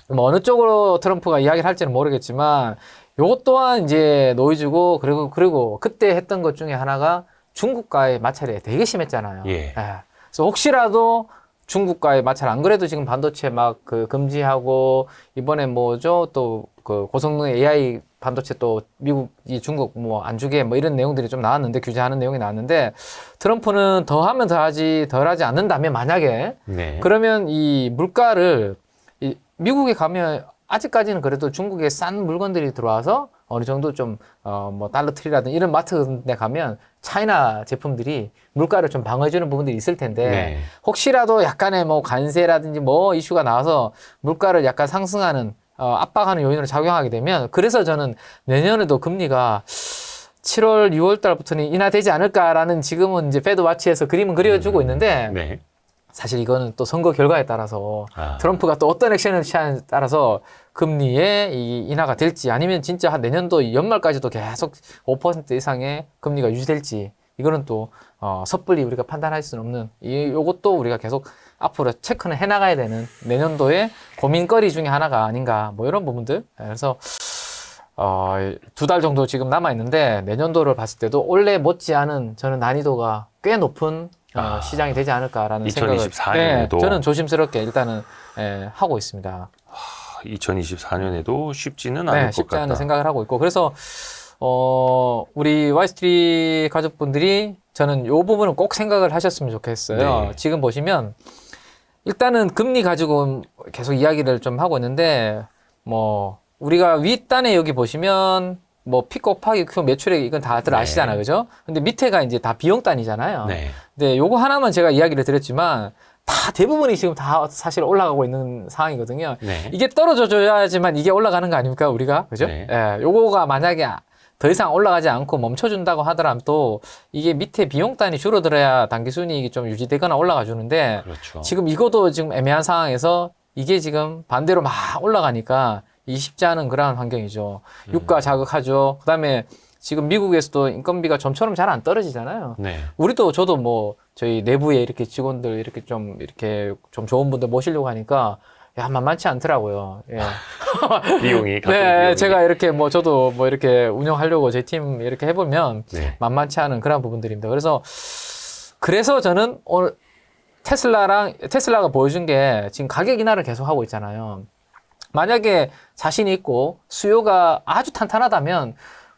Speaker 2: 뭐 어느 쪽으로 트럼프가 이야기를 할지는 모르겠지만, 요것 또한 이제 노이즈고, 그리고 그때 했던 것 중에 하나가 중국과의 마찰이 되게 심했잖아요.
Speaker 1: 예.
Speaker 2: 그래서 혹시라도 중국과의 마찰 안 그래도 지금 반도체 막 그 금지하고 이번에 뭐죠 또 그 고성능 AI 반도체 또 미국이 중국 뭐 안 주게 뭐 이런 내용들이 좀 나왔는데 규제하는 내용이 나왔는데 트럼프는 더 하면 더 하지 덜 하지 않는다면 만약에
Speaker 1: 네.
Speaker 2: 그러면 이 물가를 미국에 가면 아직까지는 그래도 중국에 싼 물건들이 들어와서 어느 정도 좀 뭐 달러트리라든 이런 마트 같은 데 가면 차이나 제품들이 물가를 좀 방어해주는 부분들이 있을 텐데
Speaker 1: 네.
Speaker 2: 혹시라도 약간의 뭐 관세라든지 뭐 이슈가 나와서 물가를 약간 상승하는 압박하는 요인으로 작용하게 되면 그래서 저는 내년에도 금리가 7월, 6월 달부터는 인하되지 않을까라는 지금은 이제 패드 와치에서 그림은 그려주고 있는데
Speaker 1: 네.
Speaker 2: 사실 이거는 또 선거 결과에 따라서 트럼프가 또 어떤 액션을 취하느냐에 따라서 금리의 이 인하가 될지 아니면 진짜 한 내년도 연말까지도 계속 5% 이상의 금리가 유지될지 이거는 또 섣불리 우리가 판단할 수는 없는 요것도 우리가 계속 앞으로 체크는 해나가야 되는 내년도의 고민거리 중에 하나가 아닌가 뭐 이런 부분들. 그래서 2달 정도 지금 남아 있는데 내년도를 봤을 때도 올해 못지않은 저는 난이도가 꽤 높은 시장이 되지 않을까라는 생각을
Speaker 1: 2024년에도
Speaker 2: 저는 조심스럽게 일단은 하고 있습니다.
Speaker 1: 2024년에도 쉽지는 않을 것
Speaker 2: 쉽지
Speaker 1: 같다.
Speaker 2: 않은 생각을 하고 있고 그래서 우리 와이스트리 가족분들이 저는 요 부분은 꼭 생각을 하셨으면 좋겠어요.
Speaker 1: 네.
Speaker 2: 지금 보시면 일단은 금리 가지고 계속 이야기를 좀 하고 있는데 뭐 우리가 윗단에 여기 보시면 뭐 P 곱하기 Q 매출액 이건 다들 아시잖아요. 그죠? 근데 밑에가 이제 다 비용단이잖아요.
Speaker 1: 네.
Speaker 2: 근데 요거 하나만 제가 이야기를 드렸지만 다 대부분이 지금 다 사실 올라가고 있는 상황이거든요.
Speaker 1: 네.
Speaker 2: 이게 떨어져줘야지만 이게 올라가는 거 아닙니까, 우리가? 그죠?
Speaker 1: 네.
Speaker 2: 예, 요거가 만약에 더 이상 올라가지 않고 멈춰준다고 하더라도 또 이게 밑에 비용단이 줄어들어야 단기 순이익이 좀 유지되거나 올라가 주는데
Speaker 1: 그렇죠.
Speaker 2: 지금 이것도 지금 애매한 상황에서 이게 지금 반대로 막 올라가니까 이 쉽지 않은 그러한 환경이죠. 유가 자극하죠. 그다음에 지금 미국에서도 인건비가 좀처럼 잘 안 떨어지잖아요.
Speaker 1: 네.
Speaker 2: 우리도 저도 뭐 저희 내부에 이렇게 직원들 이렇게 좀 좋은 분들 모시려고 하니까 야 만만치 않더라고요. 예.
Speaker 1: 비용이 각종
Speaker 2: 네,
Speaker 1: 비용이.
Speaker 2: 제가 이렇게 뭐 저도 뭐 이렇게 운영하려고 제 팀 이렇게 해보면
Speaker 1: 네.
Speaker 2: 만만치 않은 그런 부분들입니다. 그래서 저는 오늘 테슬라가 보여준 게 지금 가격 인하를 계속 하고 있잖아요. 만약에 자신이 있고 수요가 아주 탄탄하다면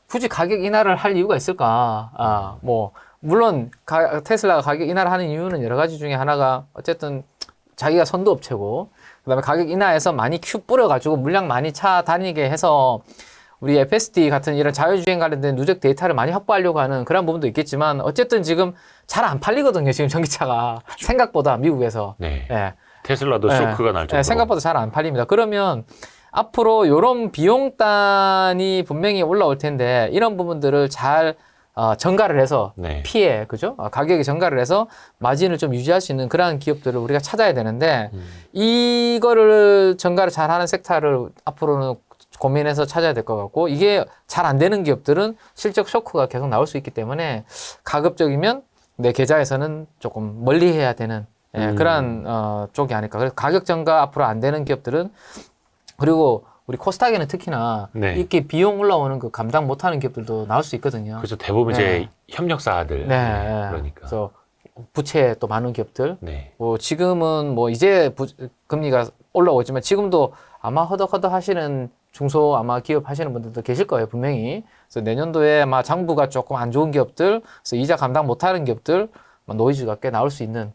Speaker 2: 굳이 가격 인하를 할 이유가 있을까? 뭐 물론 테슬라가 가격 인하를 하는 이유는 여러 가지 중에 하나가 어쨌든 자기가 선도업체고 그다음에 가격 인하해서 많이 큐 뿌려가지고 물량 많이 차 다니게 해서 우리 FSD 같은 이런 자율주행 관련된 누적 데이터를 많이 확보하려고 하는 그런 부분도 있겠지만 어쨌든 지금 잘 안 팔리거든요. 지금 전기차가
Speaker 1: 그렇죠.
Speaker 2: 생각보다 미국에서.
Speaker 1: 네.
Speaker 2: 예.
Speaker 1: 테슬라도 쇼크가 날 정도로.
Speaker 2: 생각보다 잘 안 팔립니다. 그러면 앞으로 이런 비용단이 분명히 올라올 텐데 이런 부분들을 잘 전가를 해서
Speaker 1: 네.
Speaker 2: 피해, 그죠? 가격에 전가를 해서 마진을 좀 유지할 수 있는 그러한 기업들을 우리가 찾아야 되는데 이거를 전가를 잘하는 섹터를 앞으로는 고민해서 찾아야 될 것 같고 이게 잘 안 되는 기업들은 실적 쇼크가 계속 나올 수 있기 때문에 가급적이면 내 계좌에서는 조금 멀리 해야 되는 그러한 쪽이 아닐까. 그래서 가격 전가 앞으로 안 되는 기업들은 그리고 우리 코스닥에는 특히나
Speaker 1: 네.
Speaker 2: 이렇게 비용 올라오는 그 감당 못하는 기업들도 나올 수 있거든요.
Speaker 1: 그래서 대부분 이제 협력사들.
Speaker 2: 네.
Speaker 1: 그러니까.
Speaker 2: 그래서 부채 또 많은 기업들.
Speaker 1: 네.
Speaker 2: 뭐 지금은 뭐 이제 금리가 올라오지만 지금도 아마 허덕허덕 하시는 중소 아마 기업 하시는 분들도 계실 거예요, 분명히. 그래서 내년도에 아마 장부가 조금 안 좋은 기업들, 그래서 이자 감당 못하는 기업들, 노이즈가 꽤 나올 수 있는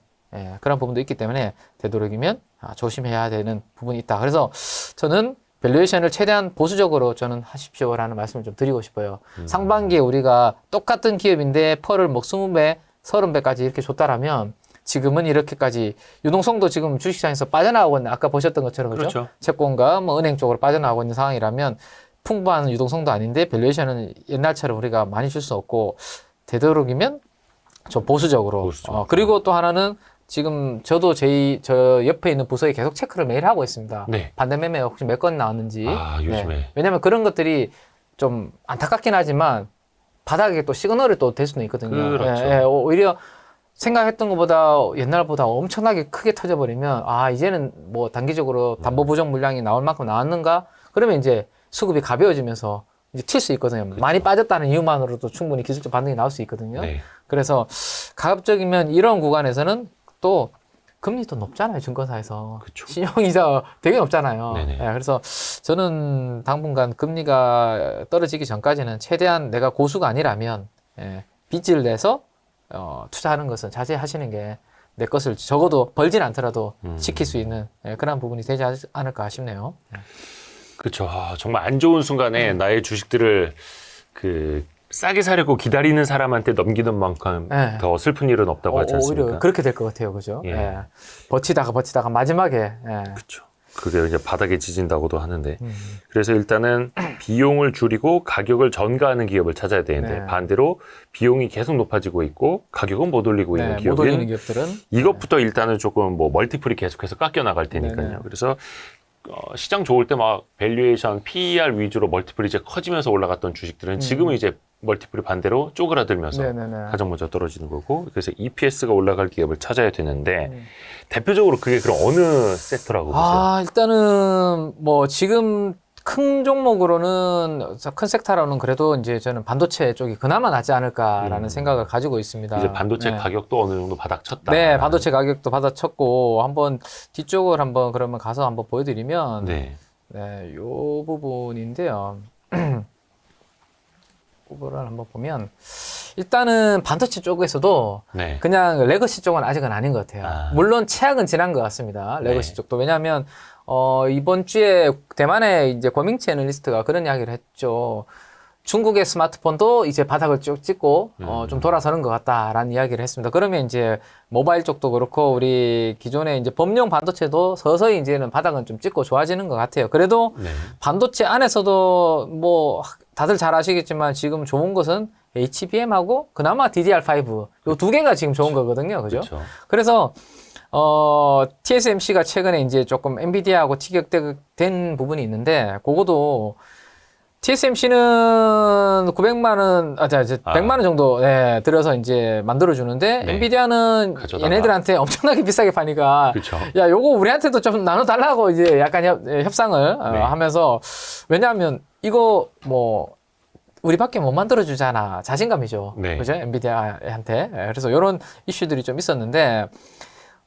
Speaker 2: 그런 부분도 있기 때문에 되도록이면 조심해야 되는 부분이 있다. 그래서 저는 밸류에이션을 최대한 보수적으로 저는 하십시오라는 말씀을 좀 드리고 싶어요. 상반기에 우리가 똑같은 기업인데 펄을 뭐 20배, 30배까지 이렇게 줬다라면 지금은 이렇게까지 유동성도 지금 주식시장에서 빠져나가고 있는 아까 보셨던 것처럼 그렇죠?
Speaker 1: 그렇죠.
Speaker 2: 채권과 뭐 은행 쪽으로 빠져나가고 있는 상황이라면 풍부한 유동성도 아닌데 밸류에이션은 옛날처럼 우리가 많이 줄 수 없고 되도록이면 좀 보수적으로. 그리고 또 하나는 지금 저도 저 옆에 있는 부서에 계속 체크를 매일 하고 있습니다.
Speaker 1: 네.
Speaker 2: 반대 매매 혹시 몇 건 나왔는지.
Speaker 1: 요즘에.
Speaker 2: 네. 왜냐면 그런 것들이 좀 안타깝긴 하지만 바닥에 또 시그널이 또 될 수는 있거든요.
Speaker 1: 그렇죠.
Speaker 2: 오히려 생각했던 것보다 옛날보다 엄청나게 크게 터져버리면 이제는 뭐 단기적으로 담보 부정 물량이 나올 만큼 나왔는가? 그러면 이제 수급이 가벼워지면서 이제 튈 수 있거든요.
Speaker 1: 그렇죠.
Speaker 2: 많이 빠졌다는 이유만으로도 충분히 기술적 반등이 나올 수 있거든요.
Speaker 1: 네.
Speaker 2: 그래서 가급적이면 이런 구간에서는 또 금리도 높잖아요, 증권사에서.
Speaker 1: 그쵸.
Speaker 2: 신용이자 되게 높잖아요.
Speaker 1: 네네.
Speaker 2: 그래서 저는 당분간 금리가 떨어지기 전까지는 최대한 내가 고수가 아니라면 빚을 내서 투자하는 것은 자제하시는 게 내 것을 적어도 벌진 않더라도 지킬 수 있는 그런 부분이 되지 않을까 싶네요.
Speaker 1: 그렇죠. 정말 안 좋은 순간에 나의 주식들을 싸게 사려고 기다리는 사람한테 넘기는 만큼 더 슬픈 일은 없다고 하지 않습니까?
Speaker 2: 오히려 그렇게 될 것 같아요, 그죠?
Speaker 1: 예.
Speaker 2: 버티다가 마지막에.
Speaker 1: 그렇죠. 그게 이제 바닥에 지진다고도 하는데. 그래서 일단은 비용을 줄이고 가격을 전가하는 기업을 찾아야 되는데 반대로 비용이 계속 높아지고 있고 가격은 못 올리고 있는
Speaker 2: 못 올리는
Speaker 1: 기업은
Speaker 2: 기업들은
Speaker 1: 이것부터 일단은 조금 뭐 멀티플이 계속해서 깎여 나갈 테니까요. 그래서 시장 좋을 때 막 밸류에이션, PER 위주로 멀티플이 이제 커지면서 올라갔던 주식들은 지금은 이제 멀티플이 반대로 쪼그라들면서 가장 먼저 떨어지는 거고, 그래서 EPS가 올라갈 기업을 찾아야 되는데 대표적으로 그게 그럼 어느 섹터라고 보세요?
Speaker 2: 일단은 뭐 지금 큰 종목으로는 큰 섹터로는 그래도 이제 저는 반도체 쪽이 그나마 낫지 않을까라는 생각을 가지고 있습니다.
Speaker 1: 이제 반도체 가격도 어느 정도 바닥쳤다.
Speaker 2: 네, 반도체 가격도 바닥쳤고 한번 뒤쪽을 한번 그러면 가서 한번 보여드리면 요 부분인데요. 그거를 한번 보면 일단은 반도체 쪽에서도 그냥 레거시 쪽은 아직은 아닌 것 같아요. 물론 최악은 지난 것 같습니다. 레거시 쪽도. 왜냐하면 이번 주에 대만의 이제 고밍치 애널리스트가 그런 이야기를 했죠. 중국의 스마트폰도 이제 바닥을 쭉 찍고 좀 돌아서는 것 같다라는 이야기를 했습니다. 그러면 이제 모바일 쪽도 그렇고 우리 기존의 이제 범용 반도체도 서서히 이제는 바닥은 좀 찍고 좋아지는 것 같아요. 그래도
Speaker 1: 네.
Speaker 2: 반도체 안에서도 뭐 다들 잘 아시겠지만 지금 좋은 것은 HBM하고 그나마 DDR5 요 두 개가 지금 좋은 거거든요. 그죠?
Speaker 1: 그렇죠.
Speaker 2: 그래서 TSMC가 최근에 이제 조금 엔비디아하고 티격된 부분이 있는데 그거도 TSMC는 900만 원, 100만 원 정도 들여서 이제 만들어 주는데
Speaker 1: 네.
Speaker 2: 엔비디아는
Speaker 1: 가져다가.
Speaker 2: 얘네들한테 엄청나게 비싸게 파니까
Speaker 1: 그렇죠.
Speaker 2: 야, 요거 우리한테도 좀 나눠 달라고 이제 약간 협상을
Speaker 1: 네.
Speaker 2: 하면서 왜냐하면 이거 뭐 우리밖에 못 만들어 주잖아. 자신감이죠.
Speaker 1: 네.
Speaker 2: 그죠? 엔비디아한테. 그래서 이런 이슈들이 좀 있었는데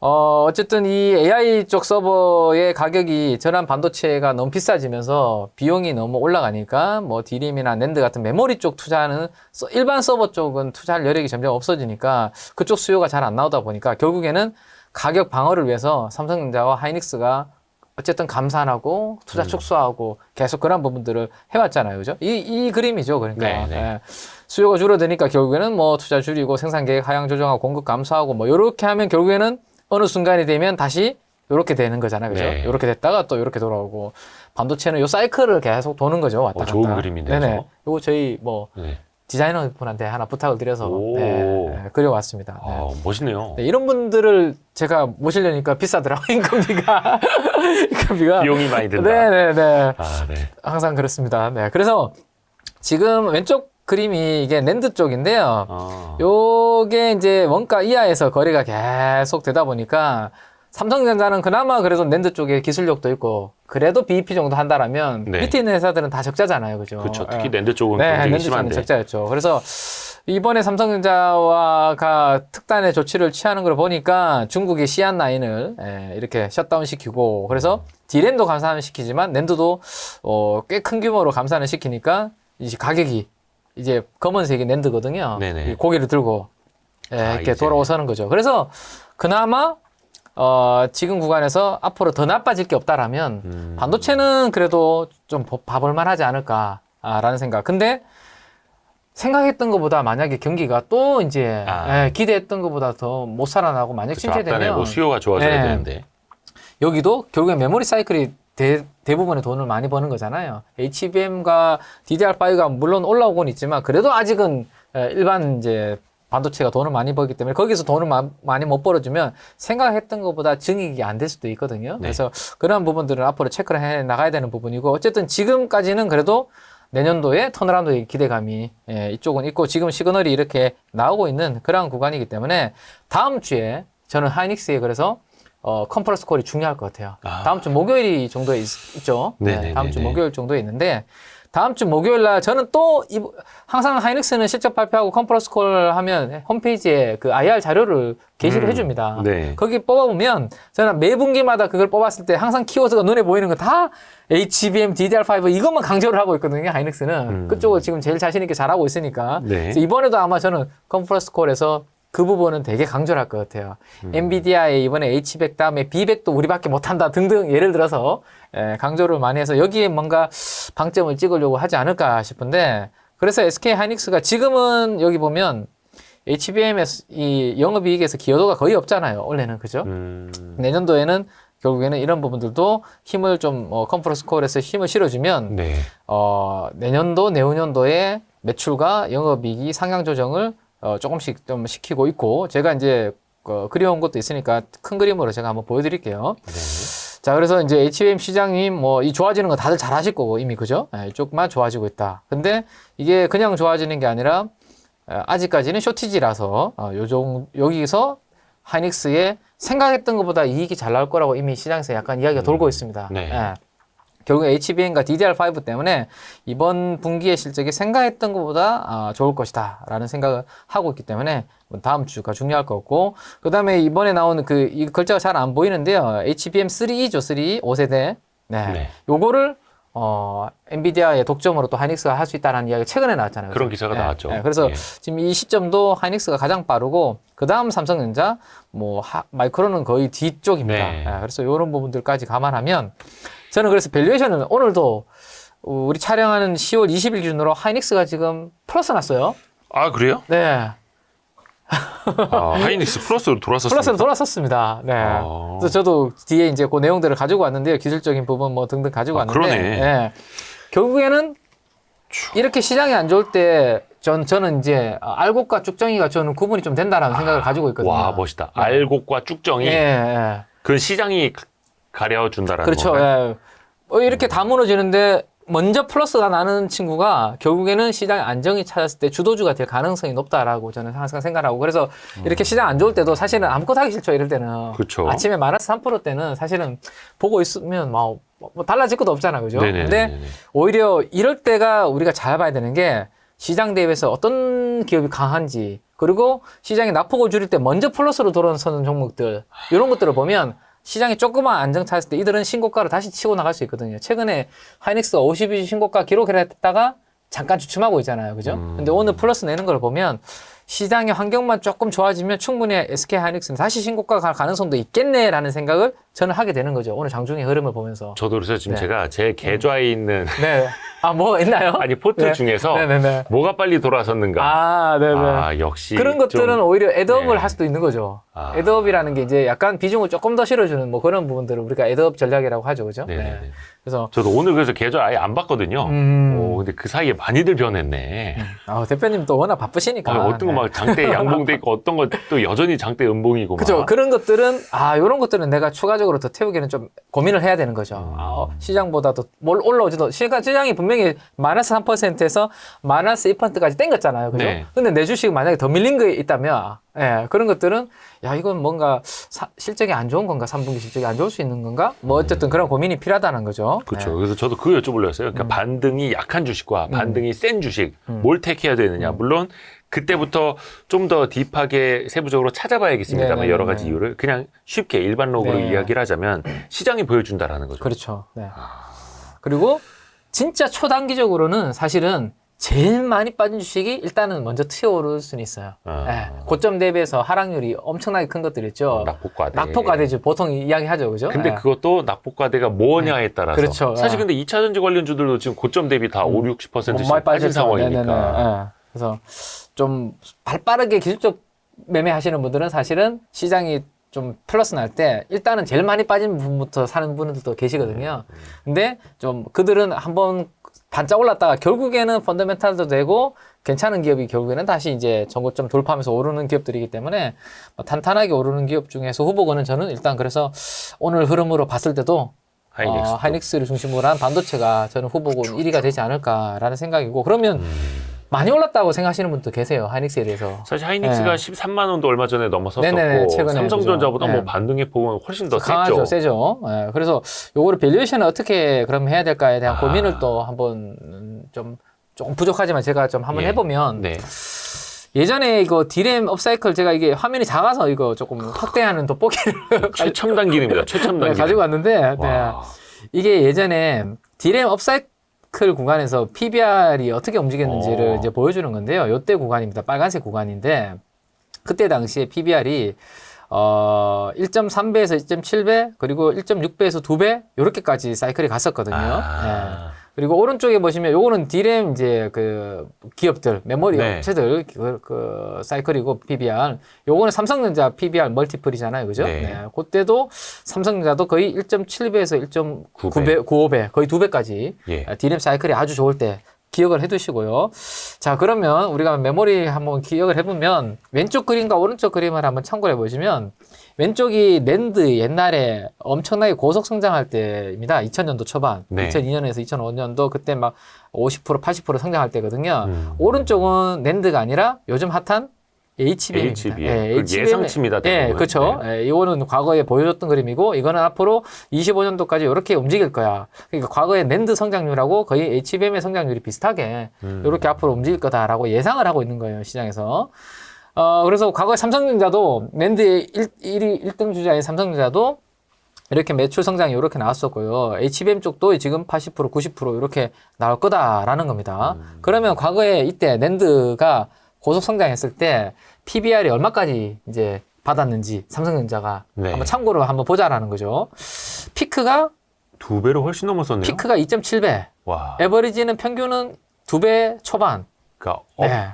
Speaker 2: 어쨌든 이 AI 쪽 서버의 가격이 전환 반도체가 너무 비싸지면서 비용이 너무 올라가니까 뭐 D램이나 낸드 같은 메모리 쪽 투자하는 일반 서버 쪽은 투자할 여력이 점점 없어지니까 그쪽 수요가 잘 안 나오다 보니까 결국에는 가격 방어를 위해서 삼성전자와 하이닉스가 어쨌든 감산하고 투자 축소하고 계속 그런 부분들을 해왔잖아요. 그죠? 이 그림이죠. 그러니까.
Speaker 1: 네, 네.
Speaker 2: 예. 수요가 줄어드니까 결국에는 뭐 투자 줄이고 생산 계획 하향 조정하고 공급 감소하고 뭐 요렇게 하면 결국에는 어느 순간이 되면 다시 요렇게 되는 거잖아요. 그죠?
Speaker 1: 네.
Speaker 2: 요렇게 됐다가 또 요렇게 돌아오고 반도체는 요 사이클을 계속 도는 거죠. 왔다 갔다.
Speaker 1: 좋은 그림인데요.
Speaker 2: 네네. 요거 저희 뭐
Speaker 1: 네.
Speaker 2: 디자이너 분한테 하나 부탁을 드려서
Speaker 1: 오.
Speaker 2: 그려왔습니다. 네.
Speaker 1: 멋있네요.
Speaker 2: 네, 이런 분들을 제가 모시려니까 비싸더라고요. 인건비가. 인건비가.
Speaker 1: 비용이 많이 든다.
Speaker 2: 네네네.
Speaker 1: 아, 네.
Speaker 2: 항상 그렇습니다. 네. 그래서 지금 왼쪽 그림이 이게 낸드 쪽인데요. 요게 이제 원가 이하에서 거래가 계속 되다 보니까 삼성전자는 그나마 그래도 낸드 쪽에 기술력도 있고 그래도 BEP 정도 한다라면
Speaker 1: 네.
Speaker 2: 밑에 있는 회사들은 다 적자잖아요. 그죠?
Speaker 1: 그렇죠. 특히
Speaker 2: 예.
Speaker 1: 낸드 쪽은
Speaker 2: 네,
Speaker 1: 굉장히
Speaker 2: 낸드 쪽은
Speaker 1: 심한데.
Speaker 2: 적자였죠. 그래서 이번에 삼성전자가 특단의 조치를 취하는 걸 보니까 중국의 CN9을 이렇게 셧다운 시키고 그래서 D램도 감산을 시키지만 낸드도 꽤 큰 규모로 감산을 시키니까 이제 가격이 이제 검은색이 낸드거든요.
Speaker 1: 네네.
Speaker 2: 이 고개를 들고 이렇게
Speaker 1: 이제.
Speaker 2: 돌아오서는 거죠. 그래서 그나마 지금 구간에서 앞으로 더 나빠질 게 없다라면 반도체는 그래도 좀 봐볼만 하지 않을까라는 생각. 근데 생각했던 것보다 만약에 경기가 또 이제 기대했던 것보다 더 못 살아나고 만약
Speaker 1: 그렇죠. 앞단에
Speaker 2: 침체되면
Speaker 1: 뭐 수요가 좋아져야
Speaker 2: 네.
Speaker 1: 되는데.
Speaker 2: 여기도 결국에 메모리 사이클이 대부분의 돈을 많이 버는 거잖아요. HBM과 DDR5가 물론 올라오곤 있지만 그래도 아직은 일반 이제 반도체가 돈을 많이 벌기 때문에 거기서 돈을 많이 못 벌어주면 생각했던 것보다 증익이 안 될 수도 있거든요.
Speaker 1: 네.
Speaker 2: 그래서 그런 부분들은 앞으로 체크를 해 나가야 되는 부분이고 어쨌든 지금까지는 그래도 내년도에 턴어라운드의 기대감이 이쪽은 있고 지금 시그널이 이렇게 나오고 있는 그런 구간이기 때문에 다음 주에 저는 하이닉스에 그래서 컨퍼런스 콜이 중요할 것 같아요. 다음 주 목요일이 정도에 있죠.
Speaker 1: 네네네네.
Speaker 2: 다음 주 목요일 정도에 있는데 다음 주 목요일 날 저는 또 항상 하이닉스는 실적 발표하고 컨퍼런스 콜 하면 홈페이지에 그 IR 자료를 게시를 해줍니다.
Speaker 1: 네.
Speaker 2: 거기 뽑아보면 저는 매 분기마다 그걸 뽑았을 때 항상 키워드가 눈에 보이는 거 다 HBM, DDR5 이것만 강조를 하고 있거든요. 하이닉스는 그쪽을 지금 제일 자신 있게 잘하고 있으니까
Speaker 1: 네.
Speaker 2: 그래서 이번에도 아마 저는 컨퍼런스 콜에서 그 부분은 되게 강조를 할 것 같아요. 엔비디아의 이번에 H100 다음에 B100도 우리밖에 못한다 등등 예를 들어서 강조를 많이 해서 여기에 뭔가 방점을 찍으려고 하지 않을까 싶은데 그래서 SK 하이닉스가 지금은 여기 보면 HBM의 이 영업이익에서 기여도가 거의 없잖아요. 원래는 그죠? 내년도에는 결국에는 이런 부분들도 힘을 좀 컨퍼런스 콜에서 힘을 실어주면
Speaker 1: 네.
Speaker 2: 내년도 내후년도에 매출과 영업이익이 상향 조정을 조금씩 좀 시키고 있고 제가 이제 그려온 것도 있으니까 큰 그림으로 제가 한번 보여드릴게요.
Speaker 1: 네.
Speaker 2: 자, 그래서 이제 HBM 시장님 뭐 이 좋아지는 거 다들 잘 하실 거고 이미 그죠? 이쪽만 좋아지고 있다. 근데 이게 그냥 좋아지는 게 아니라 아직까지는 쇼티지라서 여기서 하이닉스의 생각했던 것보다 이익이 잘 나올 거라고 이미 시장에서 약간 이야기가 돌고 있습니다.
Speaker 1: 네.
Speaker 2: 결국 HBM과 DDR5 때문에 이번 분기의 실적이 생각했던 것보다 좋을 것이다 라는 생각을 하고 있기 때문에 다음 주가 중요할 것 같고 그 다음에 이번에 나오는 이 글자가 잘 안 보이는데요. HBM3E죠. 3E 5세대. 네. 요거를 엔비디아의 독점으로 또 하이닉스가 할 수 있다는 이야기가 최근에 나왔잖아요.
Speaker 1: 그런 기사가 나왔죠.
Speaker 2: 그래서
Speaker 1: 예.
Speaker 2: 지금 이 시점도 하이닉스가 가장 빠르고 그 다음 삼성전자, 마이크론은 거의 뒤쪽입니다.
Speaker 1: 네.
Speaker 2: 그래서 이런 부분들까지 감안하면 저는 그래서 밸류에이션은 오늘도 우리 촬영하는 10월 20일 기준으로 하이닉스가 지금 플러스 났어요.
Speaker 1: 아, 그래요?
Speaker 2: 네.
Speaker 1: 하이닉스 플러스로 돌아섰습니다.
Speaker 2: 플러스로 돌아섰습니다. 네. 그래서 저도 뒤에 이제 그 내용들을 가지고 왔는데요. 기술적인 부분 뭐 등등 가지고 왔는데.
Speaker 1: 그러네.
Speaker 2: 네. 결국에는 이렇게 시장이 안 좋을 때 저는 이제 알곡과 쭉정이가 저는 구분이 좀 된다라는 생각을 가지고 있거든요.
Speaker 1: 와, 멋있다. 알곡과 쭉정이.
Speaker 2: 예, 예.
Speaker 1: 그건 시장이 가려준다라는
Speaker 2: 그렇죠.
Speaker 1: 건가요?
Speaker 2: 예. 이렇게 다 무너지는데 먼저 플러스가 나는 친구가 결국에는 시장의 안정이 찾았을 때 주도주가 될 가능성이 높다라고 저는 항상 생각하고 그래서 이렇게 시장 안 좋을 때도 사실은 아무것도 하기 싫죠. 이럴 때는.
Speaker 1: 그렇죠.
Speaker 2: 아침에 마이너스 3% 때는 사실은 보고 있으면 뭐 달라질 것도 없잖아요. 그죠?
Speaker 1: 네네네네.
Speaker 2: 근데 오히려 이럴 때가 우리가 잘 봐야 되는 게 시장 대비해서 어떤 기업이 강한지 그리고 시장이 낙폭을 줄일 때 먼저 플러스로 돌아서는 종목들 이런 것들을 보면 시장이 조금만 안정 찾았을 때 이들은 신고가를 다시 치고 나갈 수 있거든요. 최근에 하이닉스가 52주 신고가 기록을 했다가 잠깐 주춤하고 있잖아요. 그죠? 근데 오늘 플러스 내는 걸 보면 시장의 환경만 조금 좋아지면 충분히 SK 하이닉스는 다시 신고가 갈 가능성도 있겠네라는 생각을 저는 하게 되는 거죠. 오늘 장중의 흐름을 보면서.
Speaker 1: 저도 그래서 지금
Speaker 2: 네.
Speaker 1: 제가 제 계좌에 있는
Speaker 2: 네. 뭐 있나요?
Speaker 1: 아니 포트
Speaker 2: 네.
Speaker 1: 중에서
Speaker 2: 네네네.
Speaker 1: 뭐가 빨리 돌아섰는가.
Speaker 2: 네네.
Speaker 1: 역시
Speaker 2: 그런 것들은
Speaker 1: 좀,
Speaker 2: 오히려 애드업을
Speaker 1: 네.
Speaker 2: 할 수도 있는 거죠. 애드업이라는 게 이제 약간 비중을 조금 더 실어주는 뭐 그런 부분들을 우리가 애드업 전략이라고 하죠. 그죠?
Speaker 1: 네네네.
Speaker 2: 네. 그래서
Speaker 1: 저도 오늘 그래서 계좌 아예 안 봤거든요. 근데 그 사이에 많이들 변했네.
Speaker 2: 대표님 또 워낙 바쁘시니까.
Speaker 1: 어떤 거 막 장대 양봉돼 있고 어떤 거 또 여전히 장대 음봉이고
Speaker 2: 그죠.
Speaker 1: 막.
Speaker 2: 그런 것들은, 이런 것들은 내가 추가적으로 더 태우기는 좀 고민을 해야 되는 거죠. 시장보다도 뭘 올라오지도, 시장이 분명히 마이너스 3%에서 마이너스 2%까지 땡겼잖아요. 그죠?
Speaker 1: 네.
Speaker 2: 근데 내 주식 만약에 더 밀린 게 있다면, 그런 것들은, 이건 뭔가 실적이 안 좋은 건가? 3분기 실적이 안 좋을 수 있는 건가? 뭐 어쨌든 그런 고민이 필요하다는 거죠.
Speaker 1: 그렇죠.
Speaker 2: 네.
Speaker 1: 그래서 저도 그거 여쭤보려고 했어요. 그러니까 반등이 약한 주식과 반등이 센 주식, 뭘 택해야 되느냐. 물론 그때부터 좀 더 딥하게 세부적으로 찾아봐야겠습니다만
Speaker 2: 네네네네.
Speaker 1: 여러 가지 이유를 그냥 쉽게 일반론으로
Speaker 2: 네.
Speaker 1: 이야기를 하자면 시장이 보여준다라는 거죠.
Speaker 2: 그렇죠. 네. 그리고 진짜 초단기적으로는 사실은 제일 많이 빠진 주식이 일단은 먼저 튀어오를 수는 있어요. 네. 고점 대비해서 하락률이 엄청나게 큰 것들 있죠.
Speaker 1: 낙폭과대.
Speaker 2: 낙폭과대죠. 보통 이야기하죠. 그죠?
Speaker 1: 근데
Speaker 2: 네.
Speaker 1: 그것도 낙폭과대가 뭐냐에 따라서.
Speaker 2: 그렇죠.
Speaker 1: 사실 근데 2차전지 관련주들도 지금 고점 대비 다 5, 60%씩
Speaker 2: 많이
Speaker 1: 빠진
Speaker 2: 빠졌죠.
Speaker 1: 상황이니까.
Speaker 2: 네네네. 네. 그래서 좀 발빠르게 기술적 매매하시는 분들은 사실은 시장이 좀 플러스 날 때 일단은 제일 많이 빠진 부분부터 사는 분들도 계시거든요. 근데 좀 그들은 한번 반짝 올랐다가 결국에는 펀더멘탈도 되고 괜찮은 기업이 결국에는 다시 이제 전고점 돌파하면서 오르는 기업들이기 때문에 탄탄하게 오르는 기업 중에서 후보군은 저는 일단 그래서 오늘 흐름으로 봤을 때도 하이닉스를 중심으로 한 반도체가 저는 후보군 1위가 되지 않을까라는 생각이고 그러면 많이 올랐다고 생각하시는 분도 계세요. 하이닉스에 대해서.
Speaker 1: 사실 하이닉스가 13만 원도 얼마 전에 넘어섰었고
Speaker 2: 네네네, 최근에
Speaker 1: 삼성전자보다
Speaker 2: 그죠.
Speaker 1: 뭐 반등의 폭은 훨씬 더
Speaker 2: 강하죠,
Speaker 1: 세죠.
Speaker 2: 세죠. 그래서 요거를 밸류에이션을 어떻게 그럼 해야 될까에 대한 고민을 또 한번 좀 조금 부족하지만 제가 좀 한번 해보면
Speaker 1: 네.
Speaker 2: 예전에 이거 디램 업사이클 제가 이게 화면이 작아서 이거 조금 확대하는 돋보기를
Speaker 1: 최첨단 기능입니다. 최첨단 기능.
Speaker 2: 가지고 왔는데 이게 예전에 디램 업사이클 구간에서 PBR이 어떻게 움직였는지를 이제 보여주는 건데요. 요때 구간입니다. 빨간색 구간인데 그때 당시에 PBR이 1.3배에서 2.7배 그리고 1.6배에서 2배 요렇게까지 사이클이 갔었거든요. 그리고 오른쪽에 보시면 요거는 D램 이제 그 기업들 메모리 업체들 그 사이클이고 PBR 요거는 삼성전자 PBR 멀티플이잖아요. 그죠? 그때도 삼성전자도 거의 1.7배에서 1.95배 거의 2배까지 D램 사이클이 아주 좋을 때 기억을 해두시고요. 자, 그러면 우리가 메모리 한번 기억을 해보면 왼쪽 그림과 오른쪽 그림을 한번 참고해 보시면 왼쪽이 낸드 옛날에 엄청나게 고속 성장할 때입니다. 2000년도 초반, 2002년에서 2005년도 그때 막 50%, 80% 성장할 때거든요. 오른쪽은 낸드가 아니라 요즘 핫한 HBM입니다.
Speaker 1: 예상치입니다.
Speaker 2: 그렇죠. 이거는 과거에 보여줬던 그림이고 이거는 앞으로 25년도까지 이렇게 움직일 거야. 그러니까 과거의 낸드 성장률하고 거의 HBM의 성장률이 비슷하게 이렇게 앞으로 움직일 거다라고 예상을 하고 있는 거예요, 시장에서. 그래서 과거에 삼성전자도 낸드의 1등 주자인 삼성전자도 이렇게 매출 성장이 이렇게 나왔었고요. HBM 쪽도 지금 80%, 90% 이렇게 나올 거다라는 겁니다. 그러면 과거에 이때 낸드가 고속 성장했을 때 PBR이 얼마까지 이제 받았는지 삼성전자가 한번 참고로 한번 보자라는 거죠. 피크가
Speaker 1: 2배로 훨씬 넘었었네요.
Speaker 2: 피크가 2.7배.
Speaker 1: 와.
Speaker 2: 에버리지는 평균은 2배 초반.
Speaker 1: 그러니까
Speaker 2: 네.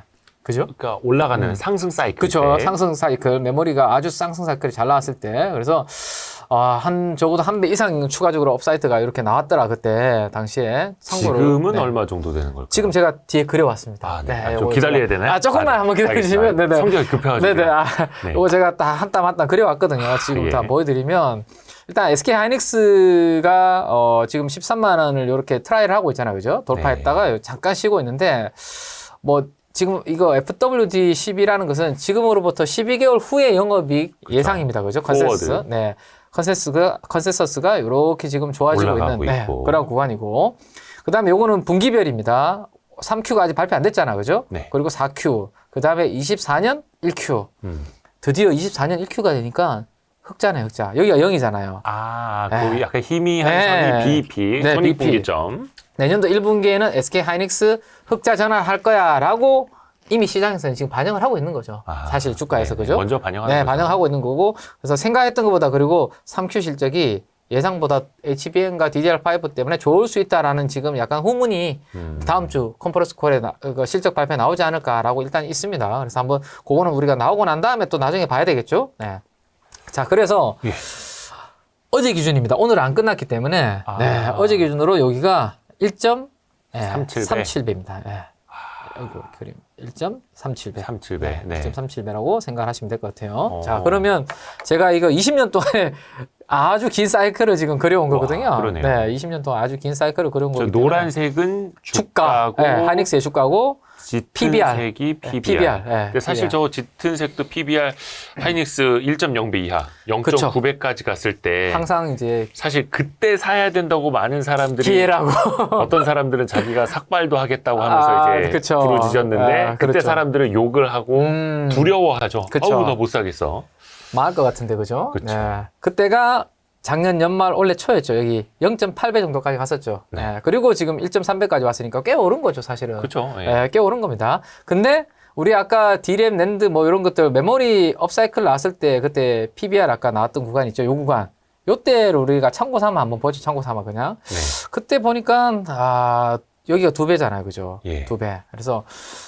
Speaker 2: 그죠?
Speaker 1: 그러니까 올라가는 상승 사이클.
Speaker 2: 그렇죠.
Speaker 1: 때.
Speaker 2: 상승 사이클, 메모리가 아주 상승 사이클이 잘 나왔을 때. 그래서 적어도 한 배 이상 추가적으로 업사이트가 이렇게 나왔더라 그때 당시에. 참고로.
Speaker 1: 지금은
Speaker 2: 네.
Speaker 1: 얼마 정도 되는 걸까요?
Speaker 2: 지금 제가 뒤에 그려왔습니다.
Speaker 1: 아, 네. 좀
Speaker 2: 요거
Speaker 1: 기다려야
Speaker 2: 제가-
Speaker 1: 되나요?
Speaker 2: 조금만 한번 기다려주시면.
Speaker 1: 알겠습니다.
Speaker 2: 네네.
Speaker 1: 성격이 급해가지고.
Speaker 2: 네네.
Speaker 1: 네.
Speaker 2: 이거 제가 다 한 땀 한 땀 그려왔거든요. 지금
Speaker 1: 예.
Speaker 2: 다 보여드리면. 일단 SK 하이닉스가 지금 13만 원을 이렇게 트라이를 하고 있잖아요. 그죠? 돌파했다가 잠깐 쉬고 있는데, 뭐, 지금 이거 FWD10이라는 것은 지금으로부터 12개월 후의 영업이익 예상입니다. 그죠? 컨센서스.
Speaker 1: 포워드.
Speaker 2: 네. 컨센서스가 이렇게 지금 좋아지고
Speaker 1: 올라가고
Speaker 2: 있는
Speaker 1: 있고.
Speaker 2: 그런 구간이고. 그 다음에 요거는 분기별입니다. 3Q가 아직 발표 안 됐잖아요. 그죠?
Speaker 1: 네.
Speaker 2: 그리고 4Q. 그 다음에 24년 1Q. 드디어 24년 1Q가 되니까 흑자네, 흑자. 여기가 0이잖아요.
Speaker 1: 거기 약간 희미한
Speaker 2: 네.
Speaker 1: 선이 BP,
Speaker 2: 네,
Speaker 1: 손익분기점.
Speaker 2: 내년도 1분기에는 SK 하이닉스 흑자 전환할 거야 라고 이미 시장에서는 지금 반영을 하고 있는 거죠. 사실 주가에서.
Speaker 1: 네.
Speaker 2: 그죠?
Speaker 1: 먼저 반영하는
Speaker 2: 네,
Speaker 1: 거죠.
Speaker 2: 반영하고 있는 거고. 그래서 생각했던 것보다 그리고 3Q 실적이 예상보다 HBM과 DDR5 때문에 좋을 수 있다라는 지금 약간 후문이 다음 주 컨퍼런스 콜에 실적 발표 나오지 않을까라고 일단 있습니다. 그래서 한번 그거는 우리가 나오고 난 다음에 또 나중에 봐야 되겠죠. 네. 자, 그래서
Speaker 1: 예.
Speaker 2: 어제 기준입니다. 오늘 안 끝났기 때문에 네, 어제 기준으로 여기가 1.37배입니다. 네. 여기 그림 1.37배.
Speaker 1: 37배.
Speaker 2: 네,
Speaker 1: 네.
Speaker 2: 1.37배라고 생각하시면 될 것 같아요. 자, 그러면 제가 이거 20년 동안에 아주 긴 사이클을 지금 그려온 거거든요.
Speaker 1: 그러네요.
Speaker 2: 네, 20년 동안 아주 긴 사이클을 그려온
Speaker 1: 저
Speaker 2: 거기 때문에
Speaker 1: 노란색은
Speaker 2: 주가,
Speaker 1: 주가고
Speaker 2: 네, 하이닉스의 주가고
Speaker 1: 짙은
Speaker 2: PBR.
Speaker 1: 색이 PBR.
Speaker 2: PBR. 네,
Speaker 1: 근데 사실
Speaker 2: PBR.
Speaker 1: 저 짙은 색도 PBR 하이닉스 1.0배 이하,
Speaker 2: 그쵸.
Speaker 1: 0.9배까지 갔을 때
Speaker 2: 항상 이제
Speaker 1: 사실 그때 사야 된다고 많은 사람들이
Speaker 2: 기회라고.
Speaker 1: 어떤 사람들은 자기가 삭발도 하겠다고 하면서 이제
Speaker 2: 그쵸.
Speaker 1: 부르짖었는데 그때
Speaker 2: 그렇죠.
Speaker 1: 사람들은 욕을 하고 두려워하죠.
Speaker 2: 그쵸.
Speaker 1: 어우 나 못 사겠어.
Speaker 2: 망할 것 같은데, 그죠?
Speaker 1: 그쵸.
Speaker 2: 네. 그때가 작년 연말 올해 초였죠. 여기 0.8배 정도까지 갔었죠. 네. 그리고 지금 1.3배까지 왔으니까 꽤 오른 거죠, 사실은.
Speaker 1: 그렇죠. 예.
Speaker 2: 네, 꽤 오른 겁니다. 근데 우리 아까 D램, 낸드 뭐 이런 것들 메모리 업사이클 나왔을 때 그때 PBR 아까 나왔던 구간 있죠. 요 구간. 요때를 우리가 참고 삼아 한번 보죠. 참고 삼아 그냥.
Speaker 1: 네.
Speaker 2: 그때 보니까 여기가 2배잖아요. 그죠?
Speaker 1: 예.
Speaker 2: 2배. 그래서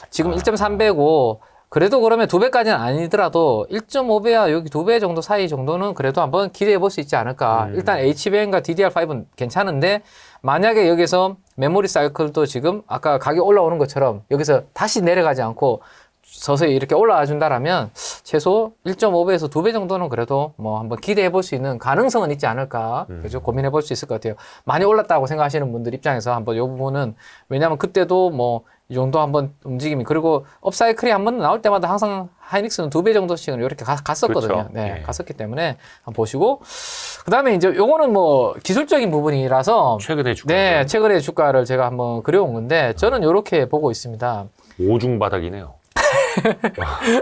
Speaker 2: 지금 1.3배고 그래도 그러면 2배까지는 아니더라도 1.5배와 여기 2배 정도 사이 정도는 그래도 한번 기대해 볼 수 있지 않을까. 일단 HBM과 DDR5는 괜찮은데 만약에 여기서 메모리 사이클도 지금 아까 가격 올라오는 것처럼 여기서 다시 내려가지 않고 서서히 이렇게 올라와 준다라면 최소 1.5배에서 2배 정도는 그래도 뭐 한번 기대해 볼 수 있는 가능성은 있지 않을까. 그죠? 고민해 볼 수 있을 것 같아요. 많이 올랐다고 생각하시는 분들 입장에서 한번 이 부분은 왜냐하면 그때도 뭐 이 정도 한번 움직임이 그리고 업사이클이 한번 나올 때마다 항상 하이닉스는 2배 정도씩은 이렇게 갔었거든요.
Speaker 1: 그렇죠.
Speaker 2: 네,
Speaker 1: 예.
Speaker 2: 갔었기 때문에 한번 보시고 그다음에 이제 요거는 뭐 기술적인 부분이라서
Speaker 1: 최근에 주가
Speaker 2: 네, 최근의 주가를 제가 한번 그려온 건데 저는 이렇게 보고 있습니다.
Speaker 1: 오중 바닥이네요.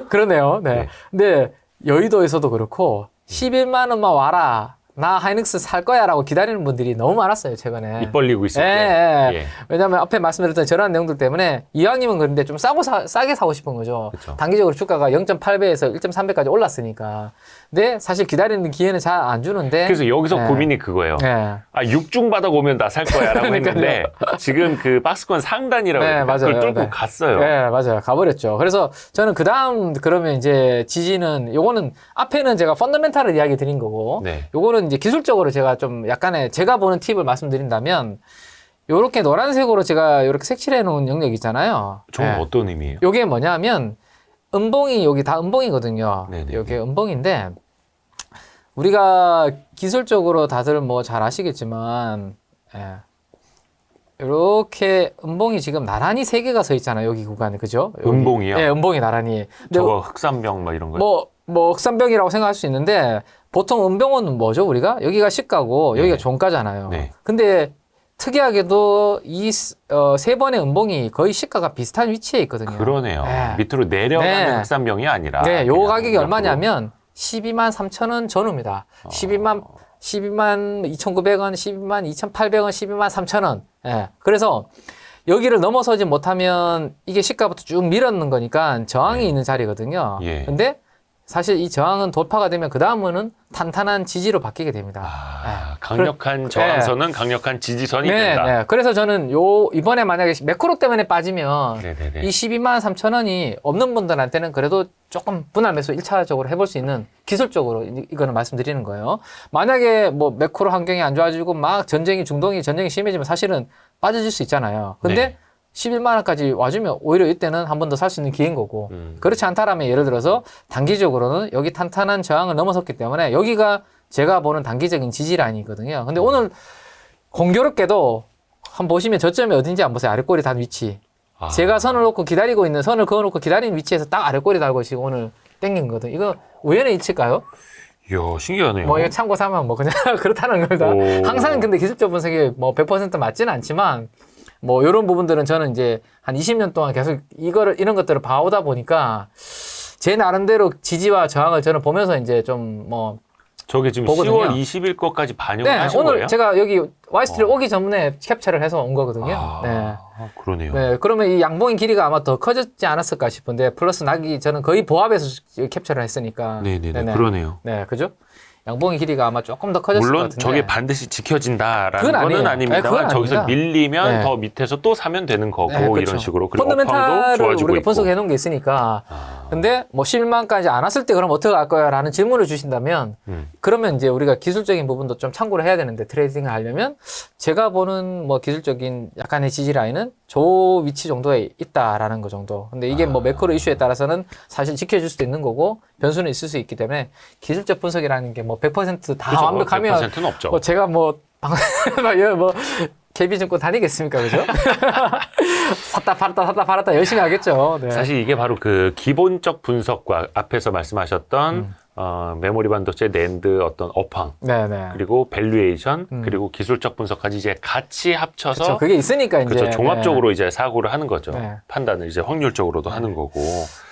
Speaker 2: 그러네요. 네.
Speaker 1: 네.
Speaker 2: 근데 여의도에서도 그렇고 11만 원만 와라. 나 하이닉스 살 거야 라고 기다리는 분들이 너무 많았어요, 최근에.
Speaker 1: 입 벌리고 있을
Speaker 2: 예,
Speaker 1: 때.
Speaker 2: 예.
Speaker 1: 예.
Speaker 2: 왜냐하면 앞에 말씀드렸던 저런 내용들 때문에 이왕이면 그런데 좀 싸게 사고 싶은 거죠.
Speaker 1: 그쵸.
Speaker 2: 단기적으로 주가가 0.8배에서 1.3배까지 올랐으니까. 근데 사실 기다리는 기회는 잘 안 주는데.
Speaker 1: 그래서 여기서
Speaker 2: 예.
Speaker 1: 고민이 그거예요.
Speaker 2: 예.
Speaker 1: 아, 6중 바닥 오면 나 살 거야 라고
Speaker 2: 그러니까요.
Speaker 1: 했는데 지금 그 박스권 상단이라고
Speaker 2: 네,
Speaker 1: 해야 되나?
Speaker 2: 맞아요.
Speaker 1: 그걸 뚫고
Speaker 2: 네.
Speaker 1: 갔어요.
Speaker 2: 네, 맞아요. 가버렸죠. 그래서 저는 그 다음 그러면 이제 지지는 요거는 앞에는 제가 펀더멘탈을 이야기 드린 거고
Speaker 1: 네.
Speaker 2: 요거는 이제 기술적으로 제가 좀 약간의 제가 보는 팁을 말씀드린다면 요렇게 노란색으로 제가 요렇게 색칠해 놓은 영역 있잖아요.
Speaker 1: 저건
Speaker 2: 네.
Speaker 1: 어떤 의미예요?
Speaker 2: 요게 뭐냐면 음봉이 여기 다 음봉이거든요.
Speaker 1: 네네.
Speaker 2: 요게 음봉인데 우리가 기술적으로 다들 뭐 잘 아시겠지만 예. 이렇게 음봉이 지금 나란히 세 개가 서 있잖아요. 여기 구간에 그죠? 여기.
Speaker 1: 음봉이요?
Speaker 2: 네, 음봉이 나란히. 근데
Speaker 1: 저거 흑산병 막 이런 거요?
Speaker 2: 뭐 흑산병이라고 생각할 수 있는데 보통 음봉은 뭐죠? 우리가 여기가 시가고 여기가 종가잖아요.
Speaker 1: 네.
Speaker 2: 근데 특이하게도 이 세 번의 음봉이 거의 시가가 비슷한 위치에 있거든요.
Speaker 1: 그러네요.
Speaker 2: 네.
Speaker 1: 밑으로 내려가는
Speaker 2: 네.
Speaker 1: 흑산병이 아니라.
Speaker 2: 네, 요
Speaker 1: 그냥
Speaker 2: 가격이
Speaker 1: 앞으로.
Speaker 2: 얼마냐면 12만 3천원 전후입니다. 12만 2,900원, 12만 2,800원, 12만 3천원. 예. 그래서 여기를 넘어서지 못하면 이게 시가부터 쭉 밀었는 거니까 저항이 있는 자리거든요.
Speaker 1: 예.
Speaker 2: 근데 사실 이 저항은 돌파가 되면 그 다음은 탄탄한 지지로 바뀌게 됩니다.
Speaker 1: 강력한 저항선은 강력한 지지선이
Speaker 2: 네,
Speaker 1: 된다.
Speaker 2: 네. 그래서 저는 이번에 만약에 매크로 때문에 빠지면
Speaker 1: 네네네.
Speaker 2: 이 12만 3천 원이 없는 분들한테는 그래도 조금 분할 매수 1차적으로 해볼 수 있는 기술적으로 이거는 말씀드리는 거예요. 만약에 뭐 매크로 환경이 안 좋아지고 막 전쟁이 심해지면 사실은 빠져질 수 있잖아요. 근데
Speaker 1: 네.
Speaker 2: 11만 원까지 와주면 오히려 이때는 한 번 더 살 수 있는 기회인 거고 그렇지 않다라면 예를 들어서 단기적으로는 여기 탄탄한 저항을 넘어섰기 때문에 여기가 제가 보는 단기적인 지지라인이거든요. 근데 오늘 공교롭게도 한번 보시면 저점이 어딘지 안 보세요. 아랫꼬리 단 위치. 제가 선을 놓고 기다리고 있는 선을 그어놓고 기다리는 위치에서 딱 아랫꼬리 달고 지금 오늘 땡긴 거거든. 이거 우연의 이치일까요?
Speaker 1: 이야, 신기하네요.
Speaker 2: 뭐 이거 참고 삼으면 뭐 그냥 그렇다는 겁니다.
Speaker 1: 오.
Speaker 2: 항상 근데 기술적 분석이 뭐 100% 맞지는 않지만 뭐 이런 부분들은 저는 이제 한 20년 동안 계속 이런 것들을 봐오다 보니까 제 나름대로 지지와 저항을 저는 보면서 이제 좀 뭐
Speaker 1: 저게 지금
Speaker 2: 보거든요.
Speaker 1: 10월 20일 것까지 반영을
Speaker 2: 네,
Speaker 1: 하신
Speaker 2: 오늘
Speaker 1: 거예요?
Speaker 2: 제가 여기 와이스트를 오기 전에 캡처를 해서 온 거거든요.
Speaker 1: 그러네요.
Speaker 2: 네, 그러면 이 양봉의 길이가 아마 더 커졌지 않았을까 싶은데 플러스 낙이 저는 거의 보합해서 캡처를 했으니까.
Speaker 1: 네네네. 그러네요.
Speaker 2: 네, 그죠? 양봉의 길이가 아마 조금 더 커졌을 것
Speaker 1: 물론
Speaker 2: 같은데.
Speaker 1: 저게 반드시 지켜진다라는
Speaker 2: 그건
Speaker 1: 거는
Speaker 2: 아니에요.
Speaker 1: 아닙니다만
Speaker 2: 네, 그건
Speaker 1: 저기서
Speaker 2: 아닙니다.
Speaker 1: 밀리면
Speaker 2: 네.
Speaker 1: 더 밑에서 또 사면 되는 거고
Speaker 2: 네, 그렇죠.
Speaker 1: 이런 식으로. 그리고 업황도
Speaker 2: 펀더멘탈을
Speaker 1: 좋아지고
Speaker 2: 우리가
Speaker 1: 있고.
Speaker 2: 분석해 놓은 게 있으니까. 근데 뭐 11만까지 안 왔을 때 그럼 어떻게 할 거야? 라는 질문을 주신다면 그러면 이제 우리가 기술적인 부분도 좀 참고를 해야 되는데 트레이딩을 하려면 제가 보는 뭐 기술적인 약간의 지지 라인은 저 위치 정도에 있다라는 거 정도. 근데 이게 뭐 매크로 이슈에 따라서는 사실 지켜줄 수도 있는 거고 변수는 있을 수 있기 때문에 기술적 분석이라는 게 뭐 100%다
Speaker 1: 그죠?
Speaker 2: 완벽하면
Speaker 1: 100%는 없죠.
Speaker 2: 뭐 제가 뭐 KB증권 다니겠습니까, 그죠? 샀다 팔았다 열심히 하겠죠. 네.
Speaker 1: 사실 이게 바로 그 기본적 분석과 앞에서 말씀하셨던 메모리 반도체, 낸드 어떤 업황,
Speaker 2: 네네.
Speaker 1: 그리고 밸류에이션, 그리고 기술적 분석까지 이제 같이 합쳐서
Speaker 2: 그쵸, 그게 있으니까 이제
Speaker 1: 그렇죠. 종합적으로 이제 사고를 하는 거죠.
Speaker 2: 네.
Speaker 1: 판단을 이제 확률적으로도 하는 거고.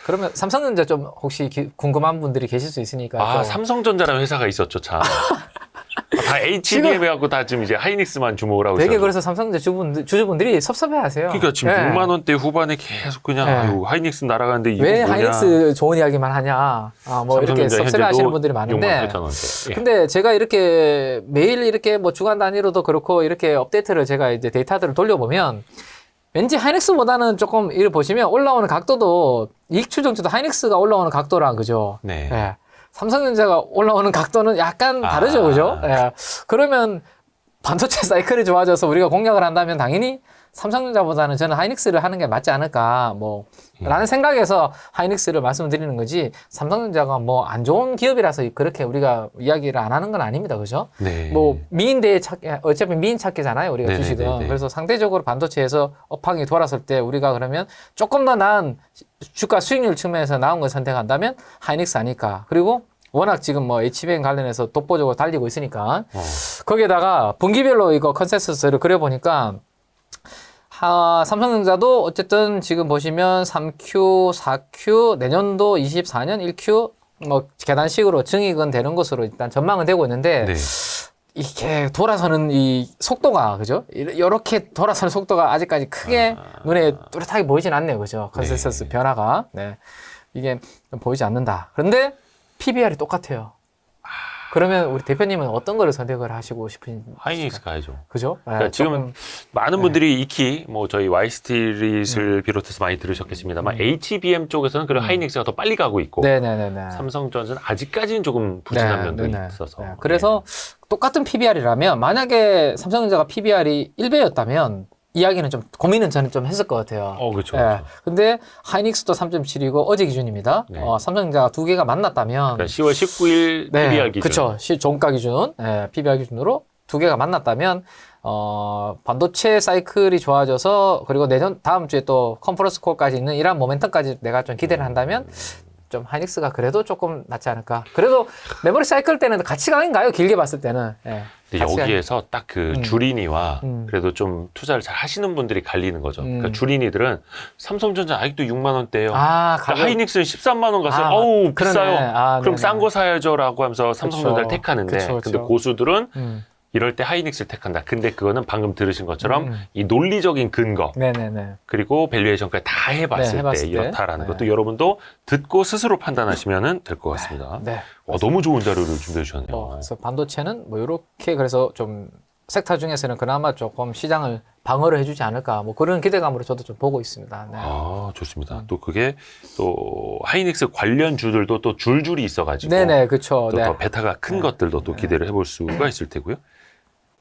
Speaker 2: 그러면 삼성전자 좀 혹시 궁금한 분들이 계실 수 있으니까 좀.
Speaker 1: 삼성전자라는 회사가 있었죠, 참. 다 HBM 해갖고 다 지금 이제 하이닉스만 주목을 하고
Speaker 2: 되게
Speaker 1: 있어요.
Speaker 2: 그래서 삼성전자 주주분들이 섭섭해하세요.
Speaker 1: 그러니까 지금
Speaker 2: 네.
Speaker 1: 6만 원대 후반에 계속 그냥
Speaker 2: 네.
Speaker 1: 아유, 하이닉스 날아가는데 이거
Speaker 2: 왜
Speaker 1: 뭐냐.
Speaker 2: 하이닉스 좋은 이야기만 하냐. 뭐 이렇게
Speaker 1: 삼성전자
Speaker 2: 섭섭해하시는 분들이
Speaker 1: 6만
Speaker 2: 많은데.
Speaker 1: 8천 원대. 예.
Speaker 2: 근데 제가 이렇게 매일 이렇게 뭐 주간 단위로도 그렇고 이렇게 업데이트를 제가 이제 데이터들을 돌려보면 왠지 하이닉스보다는 조금 이를 보시면 올라오는 각도도 이익 추정치도 하이닉스가 올라오는 각도랑 그죠?
Speaker 1: 네.
Speaker 2: 예. 삼성전자가 올라오는 각도는 약간 다르죠, 그죠? 예. 그러면 반도체 사이클이 좋아져서 우리가 공략을 한다면 당연히 삼성전자보다는 저는 하이닉스를 하는 게 맞지 않을까, 라는 생각에서 하이닉스를 말씀드리는 거지, 삼성전자가 뭐 안 좋은 기업이라서 그렇게 우리가 이야기를 안 하는 건 아닙니다, 그죠?
Speaker 1: 네.
Speaker 2: 뭐, 미인대에 어차피 미인 찾기잖아요, 우리가
Speaker 1: 네네네네.
Speaker 2: 주식은. 그래서 상대적으로 반도체에서 업황이 돌았을 때 우리가 그러면 조금 더 나은 주가 수익률 측면에서 나은 걸 선택한다면 하이닉스 아닐까. 그리고 워낙 지금 뭐 HBM 관련해서 독보적으로 달리고 있으니까. 거기에다가 분기별로 이거 컨센서스를 그려보니까 삼성전자도 어쨌든 지금 보시면 3Q, 4Q, 내년도 24년 1Q 뭐 계단식으로 증익은 되는 것으로 일단 전망은 되고 있는데
Speaker 1: 네.
Speaker 2: 이게 돌아서는 이 속도가 그죠? 이렇게 돌아서는 속도가 아직까지 크게 눈에 뚜렷하게 보이진 않네요, 그죠? 컨센서스
Speaker 1: 네.
Speaker 2: 변화가 이게 보이지 않는다. 그런데 PBR이 똑같아요. 그러면 우리 대표님은 어떤 거를 선택을 하시고 싶은지
Speaker 1: 하이닉스 가야죠.
Speaker 2: 그죠?
Speaker 1: 그러니까 지금 많은 분들이 익히 뭐 저희 와이스트릿을 비롯해서 많이 들으셨겠습니다만 HBM 쪽에서는 그래 하이닉스가 더 빨리 가고 있고
Speaker 2: 네네네네.
Speaker 1: 삼성전자는 아직까지는 조금 부진한 면도 있어서
Speaker 2: 그래서 똑같은 PBR이라면 만약에 삼성전자가 PBR이 1배였다면 이야기는 좀 고민은 저는 좀 했을 것 같아요.
Speaker 1: 그렇죠.
Speaker 2: 예. 근데 하이닉스도 3.7이고 어제 기준입니다.
Speaker 1: 네.
Speaker 2: 삼성전자가 두 개가 만났다면
Speaker 1: 그러니까 10월 19일 PBR 기준.
Speaker 2: 그렇죠. 종가 기준, PBR 기준으로 두 개가 만났다면 반도체 사이클이 좋아져서 그리고 다음 주에 또 컨퍼런스 콜까지 있는 이러한 모멘텀까지 내가 좀 기대를 한다면 좀 하이닉스가 그래도 조금 낫지 않을까. 그래도 메모리 사이클 때는 같이 강인가요? 길게 봤을 때는.
Speaker 1: 근데 여기에서 딱 그 주린이와 그래도 좀 투자를 잘 하시는 분들이 갈리는 거죠. 그러니까 주린이들은 삼성전자 아직도 6만 원대예요. 그러니까 하이닉스는 13만 원 갔어요. 어우 비싸요. 그럼 싼 거 사야죠라고 하면서 삼성전자를 택하는데 근데 고수들은 이럴 때 하이닉스를 택한다. 근데 그거는 방금 들으신 것처럼 이 논리적인 근거
Speaker 2: 네네네.
Speaker 1: 그리고 밸류에이션까지 다 해봤을
Speaker 2: 네, 해봤을
Speaker 1: 때
Speaker 2: 때.
Speaker 1: 이렇다라는
Speaker 2: 네.
Speaker 1: 것도 여러분도 듣고 스스로 판단하시면 될 것 같습니다.
Speaker 2: 네.
Speaker 1: 너무 좋은 자료를 준비해 주셨네요.
Speaker 2: 그래서 반도체는 뭐 이렇게 그래서 좀 섹터 중에서는 그나마 조금 시장을 방어를 해주지 않을까 뭐 그런 기대감으로 저도 좀 보고 있습니다. 네.
Speaker 1: 아, 좋습니다. 또 그게 또 하이닉스 관련 주들도 또 줄줄이 있어가지고
Speaker 2: 네네, 그렇죠.
Speaker 1: 또
Speaker 2: 네.
Speaker 1: 더 베타가 큰 것들도 또 기대를 해볼 수가 있을 테고요.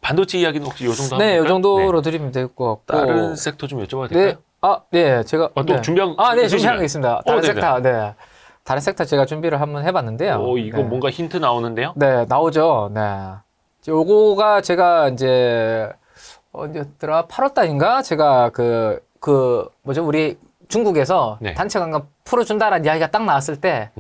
Speaker 1: 반도체 이야기는 혹시 이 정도
Speaker 2: 네, 이
Speaker 1: 합니까?
Speaker 2: 정도로 드리면 될 것 같고.
Speaker 1: 다른 섹터 좀 여쭤봐도
Speaker 2: 네,
Speaker 1: 될까요?
Speaker 2: 네, 제가
Speaker 1: 또
Speaker 2: 네.
Speaker 1: 준비한
Speaker 2: 네,
Speaker 1: 있으시면?
Speaker 2: 준비한 게 있습니다. 다른
Speaker 1: 네네.
Speaker 2: 섹터, 네, 다른 섹터 제가 준비를 한번 해봤는데요.
Speaker 1: 이거
Speaker 2: 네.
Speaker 1: 뭔가 힌트 나오는데요?
Speaker 2: 네, 나오죠. 네, 요거가 제가 이제 언제였더라? 8월달인가 제가 뭐죠? 우리 중국에서
Speaker 1: 네.
Speaker 2: 단체 관광 풀어준다라는 이야기가 딱 나왔을 때,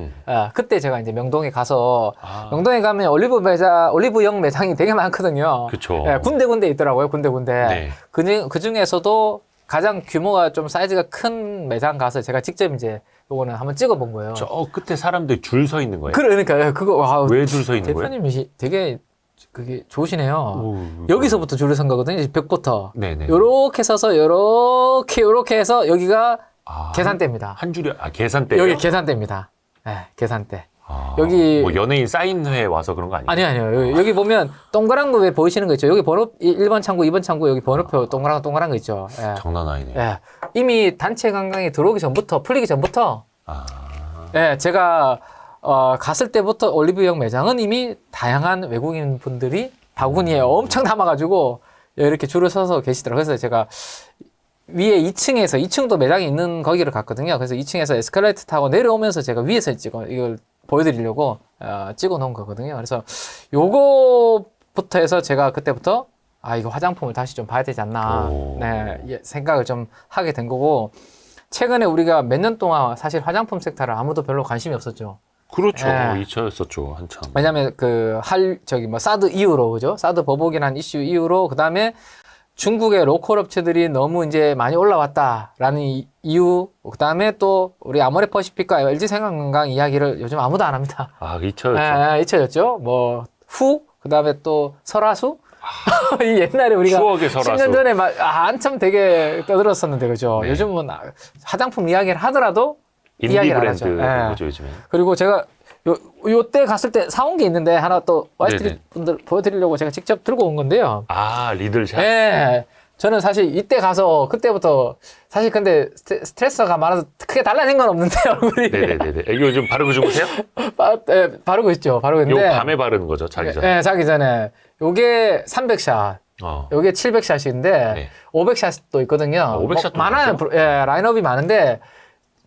Speaker 2: 그때 제가 이제 명동에 가서, 명동에 가면 올리브영 매장이 되게 많거든요.
Speaker 1: 그쵸.
Speaker 2: 예, 군데군데 있더라고요, 군데군데.
Speaker 1: 네.
Speaker 2: 그 중에서도 가장 규모가 좀 사이즈가 큰 매장 가서 제가 직접 이제 요거는 한번 찍어본 거예요.
Speaker 1: 저 끝에 사람들 줄 서 있는 거예요?
Speaker 2: 그러니까요, 그거,
Speaker 1: 왜 줄 서 있는 거예요?
Speaker 2: 대표님이 되게 그게 좋으시네요.
Speaker 1: 오,
Speaker 2: 여기서부터 줄을 선 거거든요, 벽부터.
Speaker 1: 네네.
Speaker 2: 요렇게 서서 요렇게 해서 여기가 계산대입니다.
Speaker 1: 한 줄이 계산대.
Speaker 2: 여기 계산대입니다. 네, 계산대.
Speaker 1: 여기 뭐 연예인 사인회 와서 그런 거 아니에요?
Speaker 2: 아니요. 여기 보면 동그란 거 왜 보이시는 거 있죠? 여기 번호 1번 창구, 2번 창구 여기 번호표 동그란 거 있죠. 예.
Speaker 1: 장난 아니네.
Speaker 2: 예. 이미 단체 관광이 들어오기 전부터 풀리기 전부터 예, 제가 갔을 때부터 올리브영 매장은 이미 다양한 외국인 분들이 바구니에 엄청 담아가지고 이렇게 줄을 서서 계시더라고요. 그래서 제가 위에 2층도 매장이 있는 거기를 갔거든요. 그래서 2층에서 에스컬레이터 타고 내려오면서 제가 위에서 이걸 보여드리려고 찍어 놓은 거거든요. 그래서 요거부터 해서 제가 그때부터 이거 화장품을 다시 좀 봐야 되지 않나 네, 생각을 좀 하게 된 거고 최근에 우리가 몇 년 동안 사실 화장품 섹터를 아무도 별로 관심이 없었죠.
Speaker 1: 그렇죠.
Speaker 2: 예.
Speaker 1: 2차였었죠, 한참.
Speaker 2: 왜냐면 사드 이후로 그죠? 사드 버복이라는 이슈 이후로 그다음에 중국의 로컬 업체들이 너무 이제 많이 올라왔다라는 이유, 그 다음에 또 우리 아모레 퍼시픽과 LG 생활건강 이야기를 요즘 아무도 안 합니다.
Speaker 1: 2차였죠.
Speaker 2: 2차였죠. 그 다음에 또 설화수? 이 옛날에 우리가
Speaker 1: 추억의 설화수.
Speaker 2: 10년 전에 한참 되게 떠들었었는데, 그죠?
Speaker 1: 네.
Speaker 2: 요즘은 화장품 이야기를 하더라도
Speaker 1: 인디
Speaker 2: 이야기를 안
Speaker 1: 브랜드
Speaker 2: 하죠.
Speaker 1: 거죠, 요즘에.
Speaker 2: 그리고 제가 요때 갔을 때 사온 게 있는데 하나 또 와이스트리트
Speaker 1: 네네.
Speaker 2: 분들 보여드리려고 제가 직접 들고 온 건데요.
Speaker 1: 리들샷.
Speaker 2: 네. 저는 사실 이때 가서 그때부터 사실 근데 스트레스가 많아서 크게 달라진 건 없는데 얼굴이.
Speaker 1: 네네네. 이거 좀 바르고 주무세요?
Speaker 2: 바르고 있죠. 바르고
Speaker 1: 이거
Speaker 2: 있는데.
Speaker 1: 밤에 바르는 거죠, 자기 전에.
Speaker 2: 네, 자기 전에. 요게 300샷. 요게 700샷인데
Speaker 1: 네.
Speaker 2: 500샷도 있거든요.
Speaker 1: 500샷도
Speaker 2: 많아요. 라인업이 많은데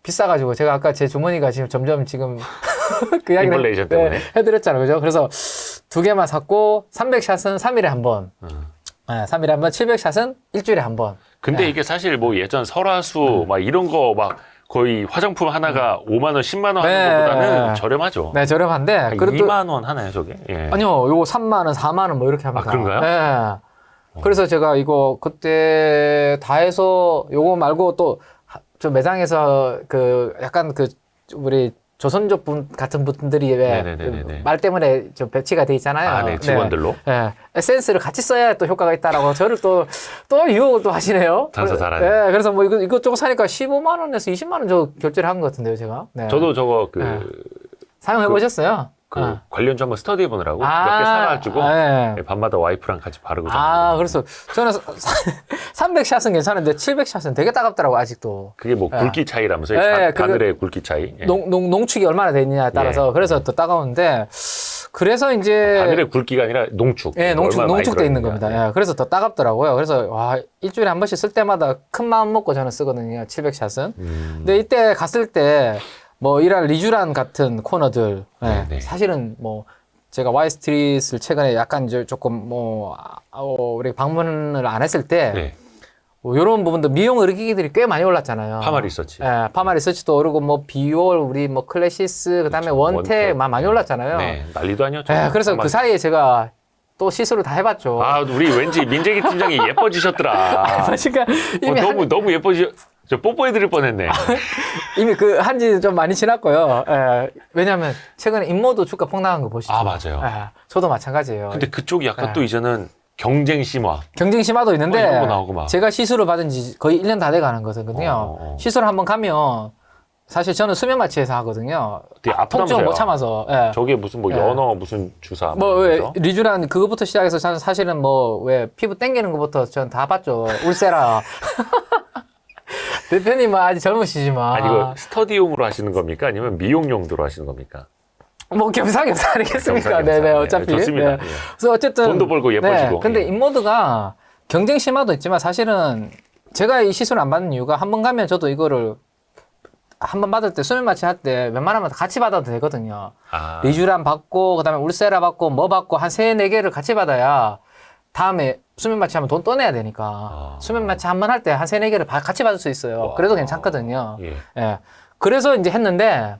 Speaker 2: 비싸가지고 제가 아까 제 주머니가 점점 그 이야기를
Speaker 1: 인플레이션 때문에.
Speaker 2: 해드렸잖아요. 그죠? 그래서 2개만 샀고 300샷은 3일에 한 번. 3일에 한 번, 700샷은 일주일에 한 번.
Speaker 1: 근데 이게 사실 뭐 예전 설화수 막 이런 거 거의 화장품 하나가 5만 원, 10만 원 하는 것보다는 저렴하죠.
Speaker 2: 네, 저렴한데.
Speaker 1: 그래도 2만 원 하나요, 저게? 예.
Speaker 2: 아니요, 요거 3만 원, 4만 원 뭐 이렇게 합니다.
Speaker 1: 그런가요?
Speaker 2: 네. 그래서 제가 이거 그때 다 해서 요거 말고 또 저 매장에서 약간 우리 조선족 분 같은 분들이
Speaker 1: 네네네네.
Speaker 2: 말 때문에 좀 배치가 돼 있잖아요.
Speaker 1: 네, 직원들로.
Speaker 2: 네. 에센스를 같이 써야 또 효과가 있다라고 저를 또 유혹을 또 하시네요.
Speaker 1: 장사 잘하네.
Speaker 2: 네, 그래서 뭐 이것저것 사니까 15만 원에서 20만 원 저 결제를 한 것 같은데요, 제가. 네.
Speaker 1: 저도 저거
Speaker 2: 사용해 보셨어요?
Speaker 1: 관련주 한번 스터디 해보느라고 몇 개 사가지고
Speaker 2: 네.
Speaker 1: 밤마다 와이프랑 같이 바르고 자는
Speaker 2: 그래서 저는 300샷은 괜찮은데 700샷은 되게 따갑더라고 아직도.
Speaker 1: 그게 뭐 굵기 차이라면서요?
Speaker 2: 네,
Speaker 1: 바늘의 굵기 차이. 예.
Speaker 2: 농축이 얼마나 돼 있느냐에 따라서
Speaker 1: 예.
Speaker 2: 그래서 더 따가운데 그래서 이제
Speaker 1: 바늘의 굵기가 아니라 농축.
Speaker 2: 예,
Speaker 1: 얼마나 많이
Speaker 2: 농축돼 있는
Speaker 1: 들어있는가.
Speaker 2: 겁니다.
Speaker 1: 예.
Speaker 2: 예, 그래서 더 따갑더라고요. 그래서 일주일에 한 번씩 쓸 때마다 큰 마음 먹고 저는 쓰거든요. 700샷은. 근데 이때 갔을 때 뭐 이랄 리쥬란 같은 코너들 사실은 뭐 제가 와이스트릿을 최근에 약간 이제 조금 우리 방문을 안 했을 때 이런 부분도 미용 의료기기들이 꽤 많이 올랐잖아요.
Speaker 1: 파마 리서치.
Speaker 2: 예, 파마 리서치도 오르고 뭐 비올 우리 뭐 클래시스 그다음에
Speaker 1: 그렇죠.
Speaker 2: 원텍 많이 올랐잖아요.
Speaker 1: 네, 난리도 아니었죠.
Speaker 2: 예, 그래서 그 사이에 제가 또 시술을 다 해봤죠.
Speaker 1: 우리 왠지 민재기 팀장이 예뻐지셨더라.
Speaker 2: 그러니까 이미
Speaker 1: 너무 예뻐지셨. 저 뽀뽀해드릴 뻔했네.
Speaker 2: 이미 그 한지 좀 많이 지났고요. 예, 왜냐하면 최근에 인모도 주가 폭락한 거 보시죠.
Speaker 1: 아, 맞아요.
Speaker 2: 예, 저도 마찬가지예요.
Speaker 1: 근데 그쪽이 약간
Speaker 2: 예.
Speaker 1: 또 이제는 경쟁 심화.
Speaker 2: 경쟁 심화도 있는데
Speaker 1: 이런 거 나오고 막.
Speaker 2: 제가 시술을 받은 지 거의 1년 다 돼가는 거거든요. 시술 한번 가면 사실 저는 수면 마취해서 하거든요.
Speaker 1: 되게 아프다면서요.
Speaker 2: 통증을 못 참아서. 예.
Speaker 1: 저게 무슨 뭐
Speaker 2: 예.
Speaker 1: 연어 무슨 주사.
Speaker 2: 뭐 왜
Speaker 1: 그죠?
Speaker 2: 리쥬란 그거부터 시작해서 저는 사실은 뭐 왜 피부 땡기는 것부터 전 다 봤죠. 울세라. 대표님은 아직 젊으시지만.
Speaker 1: 아니 이거 스터디용으로 하시는 겁니까? 아니면 미용 용도로 하시는 겁니까?
Speaker 2: 뭐 겸사겸사 아니겠습니까?
Speaker 1: 겸사겸사.
Speaker 2: 네네
Speaker 1: 네,
Speaker 2: 어차피.
Speaker 1: 좋습니다.
Speaker 2: 네.
Speaker 1: 예.
Speaker 2: 그래서 어쨌든
Speaker 1: 돈도 벌고 예뻐지고.
Speaker 2: 근데
Speaker 1: 예.
Speaker 2: 인모드가 경쟁 심화도 있지만 사실은 제가 이 시술 안 받는 이유가 한 번 가면 저도 이거를 한 번 받을 때 수면 마취 할 때 웬만하면 같이 받아도 되거든요.
Speaker 1: 아.
Speaker 2: 리쥬란 받고 그다음에 울세라 받고 뭐 받고 한 3-4개를 같이 받아야 다음에 수면 마취 하면 돈 떠내야 되니까 수면 마취 한 번 할 때 한 3-4개를 같이 받을 수 있어요.
Speaker 1: 와.
Speaker 2: 그래도 괜찮거든요.
Speaker 1: 예.
Speaker 2: 예. 그래서 이제 했는데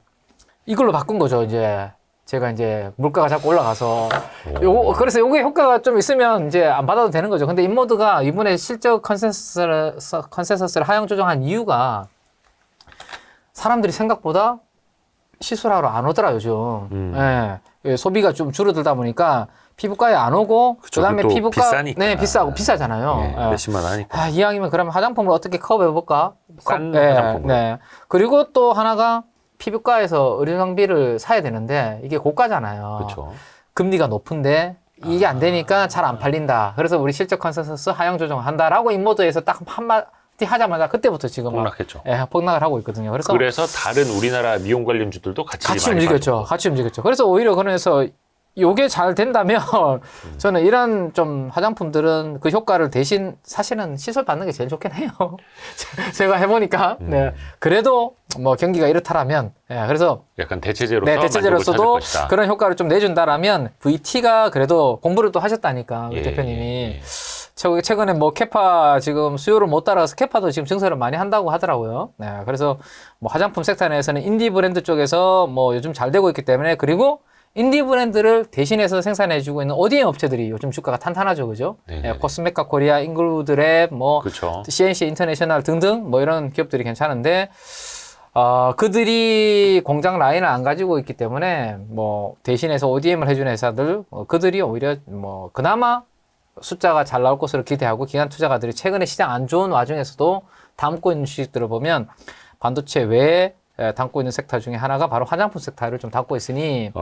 Speaker 2: 이걸로 바꾼 거죠, 이제. 제가 이제 물가가 자꾸 올라가서 그래서 요게 효과가 좀 있으면 이제 안 받아도 되는 거죠. 근데 인모드가 이번에 실적 컨센서스를 하향 조정한 이유가 사람들이 생각보다 시술하러 안 오더라 요즘. 예. 소비가 좀 줄어들다 보니까 피부과에 안 오고
Speaker 1: 그쵸,
Speaker 2: 그다음에
Speaker 1: 그것도
Speaker 2: 피부과
Speaker 1: 비싸니까.
Speaker 2: 네 비싸고 비싸잖아요.
Speaker 1: 예, 몇십만 원 하니까.
Speaker 2: 아, 이왕이면 그러면 화장품을 어떻게 커버해 볼까?
Speaker 1: 싼 화장품으로.
Speaker 2: 네. 그리고 또 하나가 피부과에서 의료 장비를 사야 되는데 이게 고가잖아요.
Speaker 1: 그렇죠.
Speaker 2: 금리가 높은데 이게 안 되니까 잘 안 팔린다. 그래서 우리 실적 컨센서스 하향 조정을 한다라고 인모드에서 딱 한마디 하자마자 그때부터 지금 막,
Speaker 1: 폭락했죠.
Speaker 2: 예, 폭락을 하고 있거든요. 그래서
Speaker 1: 다른 우리나라 미용 관련주들도 같이 많이
Speaker 2: 움직였죠.
Speaker 1: 빠졌고.
Speaker 2: 같이 움직였죠. 그래서 오히려 그래서 요게 잘 된다면 저는 이런 좀 화장품들은 그 효과를 대신 사실은 시술 받는 게 제일 좋긴 해요. 제가 해보니까. 네. 그래도 뭐 경기가 이렇다라면, 예, 그래서
Speaker 1: 약간 대체제로서
Speaker 2: 네,
Speaker 1: 만족을
Speaker 2: 대체제로서도
Speaker 1: 찾을 것이다.
Speaker 2: 그런 효과를 좀 내준다라면 VT가 그래도 공부를 또 하셨다니까 우리
Speaker 1: 예,
Speaker 2: 대표님이.
Speaker 1: 예.
Speaker 2: 최근에 뭐 캐파 지금 수요를 못 따라가서 캐파도 지금 증설을 많이 한다고 하더라고요. 네, 그래서 뭐 화장품 섹터 내에서는 인디 브랜드 쪽에서 뭐 요즘 잘 되고 있기 때문에 그리고 인디 브랜드를 대신해서 생산해주고 있는 ODM 업체들이 요즘 주가가 탄탄하죠, 그죠? 예, 코스메카 코리아, 잉글우드랩, 뭐
Speaker 1: 그렇죠.
Speaker 2: CNC 인터내셔널 등등 뭐 이런 기업들이 괜찮은데 그들이 공장 라인을 안 가지고 있기 때문에 뭐 대신해서 ODM을 해주는 회사들 그들이 오히려 뭐 그나마 숫자가 잘 나올 것으로 기대하고 기관 투자가들이 최근에 시장 안 좋은 와중에서도 담고 있는 주식들을 보면 반도체 외에 담고 있는 섹터 중에 하나가 바로 화장품 섹터를 좀 담고 있으니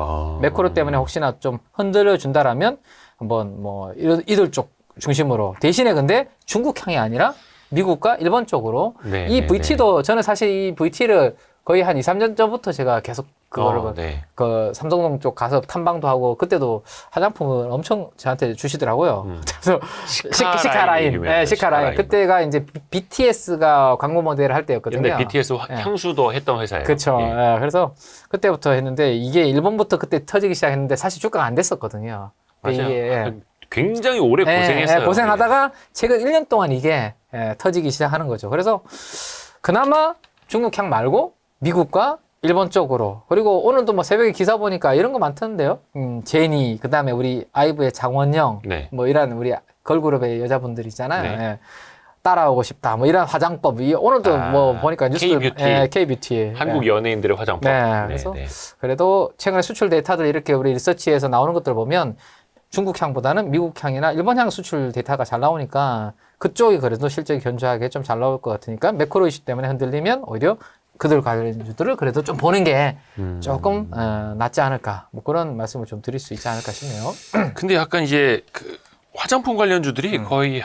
Speaker 2: 매크로 때문에 혹시나 좀 흔들려 준다라면 한번 뭐 이들 쪽 중심으로 대신에 근데 중국향이 아니라 미국과 일본 쪽으로 이 VT도 저는 사실 이 VT를 거의 한 2-3년 전부터 제가 계속 그거를 그 삼성동 쪽 가서 탐방도 하고 그때도 화장품을 엄청 저한테 주시더라고요. 그래서 시카라인, 네, 시카라인. 그때가 이제 BTS가 광고 모델을 할 때였거든요.
Speaker 1: 근데 BTS 향수도 했던 회사예요.
Speaker 2: 그렇죠. 예. 그래서 그때부터 했는데 이게 일본부터 그때 터지기 시작했는데 사실 주가가 안 됐었거든요.
Speaker 1: 맞아요.
Speaker 2: 이게
Speaker 1: 굉장히 오래 고생했어요.
Speaker 2: 고생하다가 최근 1년 동안 이게 터지기 시작하는 거죠. 그래서 그나마 중국향 말고 미국과 일본 쪽으로 그리고 오늘도 뭐 새벽에 기사 보니까 이런 거 많던데요. 제니 그다음에 우리 아이브의 장원영 뭐 이런 우리 걸그룹의 여자분들 있잖아요. 예. 따라오고 싶다 뭐 이런 화장법 오늘도 뭐 보니까 뉴스 K-뷰티
Speaker 1: 한국 연예인들의 화장법.
Speaker 2: 그래서 그래도 최근에 수출 데이터들 이렇게 우리 리서치에서 나오는 것들 보면 중국향보다는 미국향이나 일본향 수출 데이터가 잘 나오니까 그쪽이 그래도 실적이 견조하게 좀 잘 나올 것 같으니까 매크로 이슈 때문에 흔들리면 오히려 그들 관련주들을 그래도 좀 보는 게 조금 낫지 않을까 뭐 그런 말씀을 좀 드릴 수 있지 않을까 싶네요.
Speaker 1: 근데 약간 이제 그 화장품 관련주들이 거의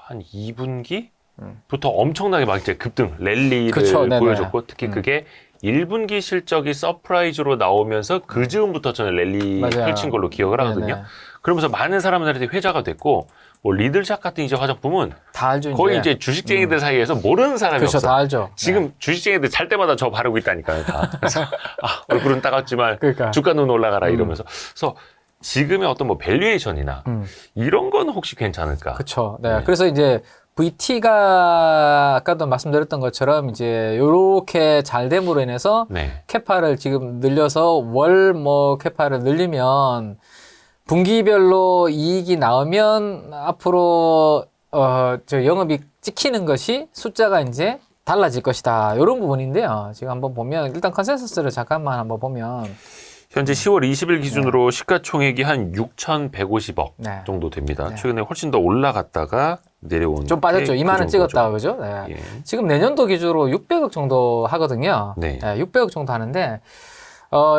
Speaker 1: 한 2분기부터 엄청나게 막 이제 급등 랠리를 보여줬고 특히 그게 1분기 실적이 서프라이즈로 나오면서 그 즈음부터 저는 랠리 펼친 걸로 기억을 하거든요. 그러면서 많은 사람들한테 회자가 됐고 뭐 리들샷 같은 이제 화장품은
Speaker 2: 다 알죠.
Speaker 1: 거의 이제 주식쟁이들 사이에서 모르는 사람이 없어.
Speaker 2: 다 알죠.
Speaker 1: 지금 주식쟁이들 잘 때마다 저 바르고 있다니까요. 다. 그래서 얼굴은 따갑지만 주가는 올라가라 이러면서. 그래서 지금의 어떤 뭐 밸류에이션이나 이런 건 혹시 괜찮을까?
Speaker 2: 그렇죠. 네. 그래서 이제 VT가 아까도 말씀드렸던 것처럼 이제 요렇게 잘 됨으로 인해서 캐파를 지금 늘려서 월 뭐 캐파를 늘리면 분기별로 이익이 나오면 앞으로 저 영업이익 찍히는 것이 숫자가 이제 달라질 것이다. 이런 부분인데요. 지금 한번 보면 일단 컨센서스를 잠깐만 한번 보면
Speaker 1: 현재 10월 20일 기준으로 시가총액이 한 6,150억
Speaker 2: 네.
Speaker 1: 정도 됩니다.
Speaker 2: 네.
Speaker 1: 최근에 훨씬 더 올라갔다가 내려온
Speaker 2: 좀 빠졌죠.
Speaker 1: 게
Speaker 2: 2만 원
Speaker 1: 그
Speaker 2: 찍었다.
Speaker 1: 정도죠.
Speaker 2: 그죠? 네.
Speaker 1: 예.
Speaker 2: 지금 내년도 기준으로 600억 정도 하거든요.
Speaker 1: 네.
Speaker 2: 600억 정도 하는데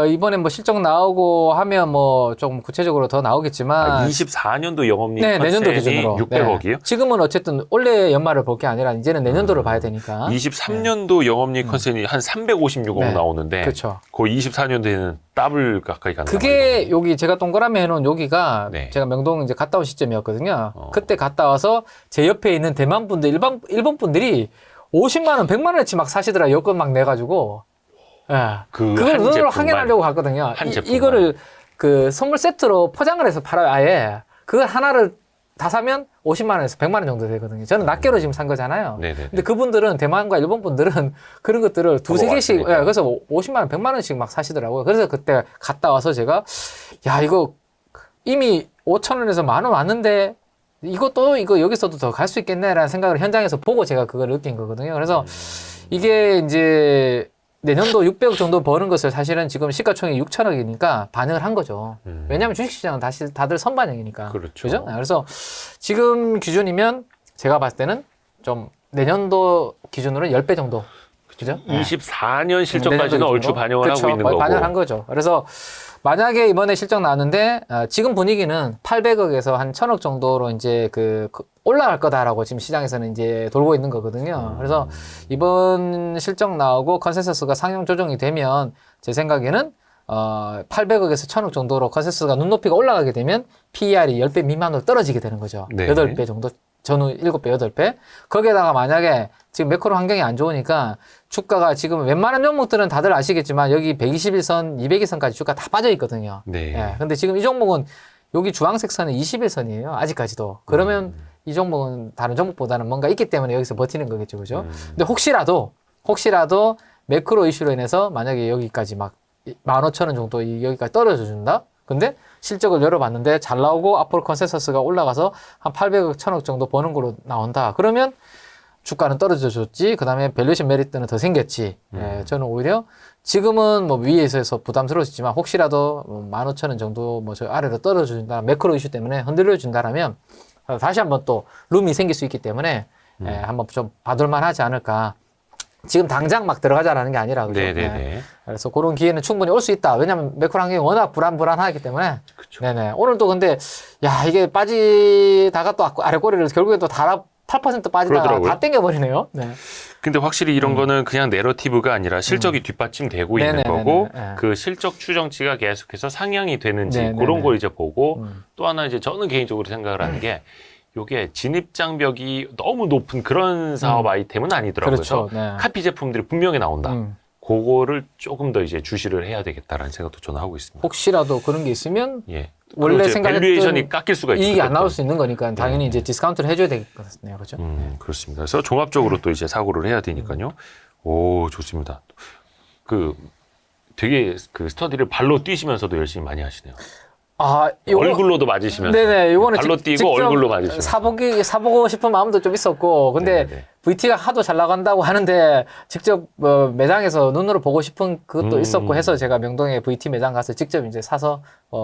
Speaker 2: 이번에 뭐 실적 나오고 하면 뭐 좀 구체적으로 더 나오겠지만
Speaker 1: 24년도 영업이익
Speaker 2: 네, 내년도
Speaker 1: 컨센이
Speaker 2: 기준으로
Speaker 1: 600억이요?
Speaker 2: 네. 지금은 어쨌든 올해 연말을 볼 게 아니라 이제는 내년도를 봐야 되니까
Speaker 1: 23년도 영업이익 컨센이 한 356억
Speaker 2: 네.
Speaker 1: 나오는데
Speaker 2: 그렇죠.
Speaker 1: 거의 24년도에는 더블 가까이 가는
Speaker 2: 그게 여기 제가 동그라미 해놓은 여기가
Speaker 1: 네.
Speaker 2: 제가 명동 이제 갔다 온 시점이었거든요. 그때 갔다 와서 제 옆에 있는 대만 분들, 일본 분들이 50만 원, 100만 원어치 막 사시더라. 여권 막 내가지고. 예. 그걸
Speaker 1: 한
Speaker 2: 눈으로
Speaker 1: 제품만.
Speaker 2: 확인하려고 갔거든요.
Speaker 1: 한 제품만.
Speaker 2: 이거를 그 선물 세트로 포장을 해서 팔아요. 아예. 그걸 하나를 다 사면 50만 원에서 100만 원 정도 되거든요. 저는 낱개로 지금 산 거잖아요.
Speaker 1: 네네.
Speaker 2: 근데 그분들은 대만과 일본 분들은 그런 것들을 두세 개씩,
Speaker 1: 왔으니까.
Speaker 2: 예, 그래서 50만 원, 100만 원씩 막 사시더라고요. 그래서 그때 갔다 와서 제가, 야, 이거 이미 5천 원에서 10,000원 왔는데, 이거 여기서도 더 갈 수 있겠네라는 생각을 현장에서 보고 제가 그걸 느낀 거거든요. 그래서 이게 이제 내년도 600억 정도 버는 것을 사실은 지금 시가총액이 6천억이니까 반영을 한 거죠. 왜냐하면 주식시장은 다들 선반영이니까.
Speaker 1: 그렇죠.
Speaker 2: 그죠? 그래서 지금 기준이면 제가 봤을 때는 좀 내년도 기준으로는 10배 정도. 그죠?
Speaker 1: 24년 실적까지는 얼추 반영을
Speaker 2: 그렇죠.
Speaker 1: 하고 있는
Speaker 2: 거의
Speaker 1: 거고.
Speaker 2: 반영을 한 거죠. 그래서 만약에 이번에 실적 나왔는데 지금 분위기는 800억에서 한 1,000억 정도로 이제 그 올라갈 거다라고 지금 시장에서는 이제 돌고 있는 거거든요. 그래서 이번 실적 나오고 컨센서스가 상향 조정이 되면 제 생각에는 800억에서 1,000억 정도로 컨센서스가 눈높이가 올라가게 되면 PER이 10배 미만으로 떨어지게 되는 거죠.
Speaker 1: 네.
Speaker 2: 8배 정도, 전후 7배, 8배. 거기에다가 만약에 지금 매크로 환경이 안 좋으니까 주가가 지금 웬만한 종목들은 다들 아시겠지만 여기 121선, 200일선까지 주가 다 빠져 있거든요.
Speaker 1: 네.
Speaker 2: 예. 근데 지금 이 종목은 여기 주황색 선은 20일선이에요. 아직까지도. 그러면 이 종목은 다른 종목보다는 뭔가 있기 때문에 여기서 버티는 거겠죠. 그죠? 근데 혹시라도 매크로 이슈로 인해서 만약에 여기까지 막 15,000원 정도 여기까지 떨어져 준다? 근데 실적을 열어봤는데 잘 나오고 앞으로 컨센서스가 올라가서 한 800억, 1,000억 정도 버는 걸로 나온다. 그러면 주가는 떨어져 줬지. 그 다음에 밸류에이션 메리트는 더 생겼지. 예, 저는 오히려 지금은 뭐 위에 있어서 부담스러워지지만 혹시라도 15,000원 정도 뭐 저 아래로 떨어져 준다. 매크로 이슈 때문에 흔들려 준다라면 다시 한번 또 룸이 생길 수 있기 때문에 예, 한번 좀 봐둘만 하지 않을까. 지금 당장 막 들어가자라는 게 아니라 그죠?
Speaker 1: 네네네.
Speaker 2: 예. 그래서 그런 기회는 충분히 올 수 있다. 왜냐하면 매크로 환경이 워낙 불안하기 때문에.
Speaker 1: 그쵸.
Speaker 2: 네네. 오늘도 근데 야 이게 빠지다가 또 아래 꼬리를 결국에 또 8% 빠지다가
Speaker 1: 그러더라고요.
Speaker 2: 다 땡겨버리네요. 네.
Speaker 1: 근데 확실히 이런 거는 그냥 내러티브가 아니라 실적이 뒷받침되고 있는
Speaker 2: 네네네네.
Speaker 1: 거고
Speaker 2: 네.
Speaker 1: 그 실적 추정치가 계속해서 상향이 되는지
Speaker 2: 네네네.
Speaker 1: 그런 걸 이제 보고 또 하나 이제 저는 개인적으로 생각을 하는 게 요게 진입장벽이 너무 높은 그런 사업 아이템은 아니더라고요.
Speaker 2: 그렇죠.
Speaker 1: 그래서
Speaker 2: 네.
Speaker 1: 카피 제품들이 분명히 나온다.
Speaker 2: 음.
Speaker 1: 그거를 조금 더 이제 주시를 해야 되겠다라는 생각도 저는 하고 있습니다.
Speaker 2: 혹시라도 그런 게 있으면
Speaker 1: 예.
Speaker 2: 원래
Speaker 1: 그리고 이제
Speaker 2: 생각했던
Speaker 1: 밸류에이션이 깎일 수가 있죠.
Speaker 2: 이익이 안 나올
Speaker 1: 그때부터.
Speaker 2: 수 있는 거니까 당연히 이제 디스카운트를 해줘야 되겠네요. 그렇죠?
Speaker 1: 그렇습니다. 그래서 종합적으로 또 이제 사고를 해야 되니까요. 오, 좋습니다. 되게 스터디를 발로 뛰시면서도 열심히 많이 하시네요.
Speaker 2: 아,
Speaker 1: 얼굴로도 맞으시면서.
Speaker 2: 네네, 요거는
Speaker 1: 발로 뛰고 얼굴로 맞으시면서.
Speaker 2: 사보고 싶은 마음도 좀 있었고, 근데
Speaker 1: 네네.
Speaker 2: VT가 하도 잘 나간다고 하는데, 직접 매장에서 눈으로 보고 싶은 그것도 있었고 해서 제가 명동에 VT 매장 가서 직접 이제 사서,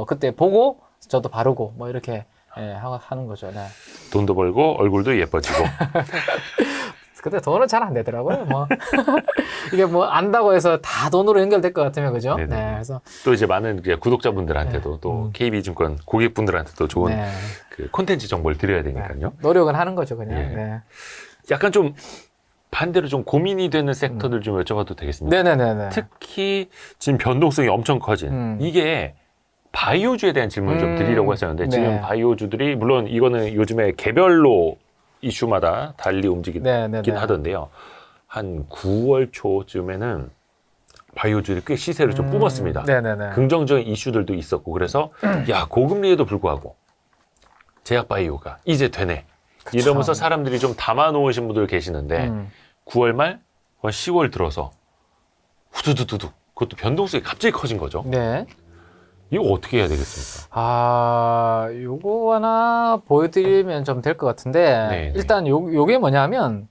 Speaker 2: 그때 보고, 저도 바르고, 뭐 이렇게, 예, 하는 거죠. 네.
Speaker 1: 돈도 벌고 얼굴도 예뻐지고.
Speaker 2: 근데 돈은 잘 안 되더라고요, 뭐. 이게 뭐, 안다고 해서 다 돈으로 연결될 것 같으면, 그죠?
Speaker 1: 네네.
Speaker 2: 네, 그래서.
Speaker 1: 또 이제 많은 이제 구독자분들한테도 또 KB증권 고객분들한테도 좋은
Speaker 2: 네.
Speaker 1: 그 콘텐츠 정보를 드려야 되니까요.
Speaker 2: 노력은 하는 거죠, 그냥.
Speaker 1: 예.
Speaker 2: 네.
Speaker 1: 약간 좀 반대로 좀 고민이 되는 섹터들 좀 여쭤봐도 되겠습니까?
Speaker 2: 네네네네.
Speaker 1: 특히 지금 변동성이 엄청 커진 이게 바이오주에 대한 질문을 좀 드리려고 했었는데
Speaker 2: 네.
Speaker 1: 지금 바이오주들이 물론 이거는 요즘에 개별로 이슈마다 달리 움직이긴
Speaker 2: 네네네.
Speaker 1: 하던데요. 한 9월 초쯤에는 바이오주들이 꽤 시세를 좀 뿜었습니다.
Speaker 2: 네네네.
Speaker 1: 긍정적인 이슈들도 있었고 그래서 야 고금리에도 불구하고 제약 바이오가 이제 되네.
Speaker 2: 그쵸.
Speaker 1: 이러면서 사람들이 좀 담아놓으신 분들 계시는데 9월 말 10월 들어서 후두두두둑 그것도 변동성이 갑자기 커진 거죠.
Speaker 2: 네.
Speaker 1: 이거 어떻게 해야 되겠습니까?
Speaker 2: 아, 요거 하나 보여드리면 좀 될 것 같은데,
Speaker 1: 네, 네.
Speaker 2: 일단 요게 뭐냐면,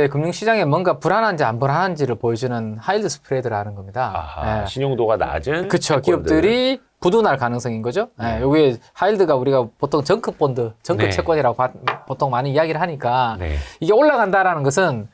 Speaker 2: 금융시장에 뭔가 불안한지 안 불안한지를 보여주는 하이드 스프레드라는 겁니다.
Speaker 1: 아하, 신용도가 낮은
Speaker 2: 그렇죠. 기업들이 부도날 가능성인 거죠. 네. 요게 하이드가 우리가 보통 정크본드, 정크채권이라고 보통 많이 이야기를 하니까 이게 올라간다라는 것은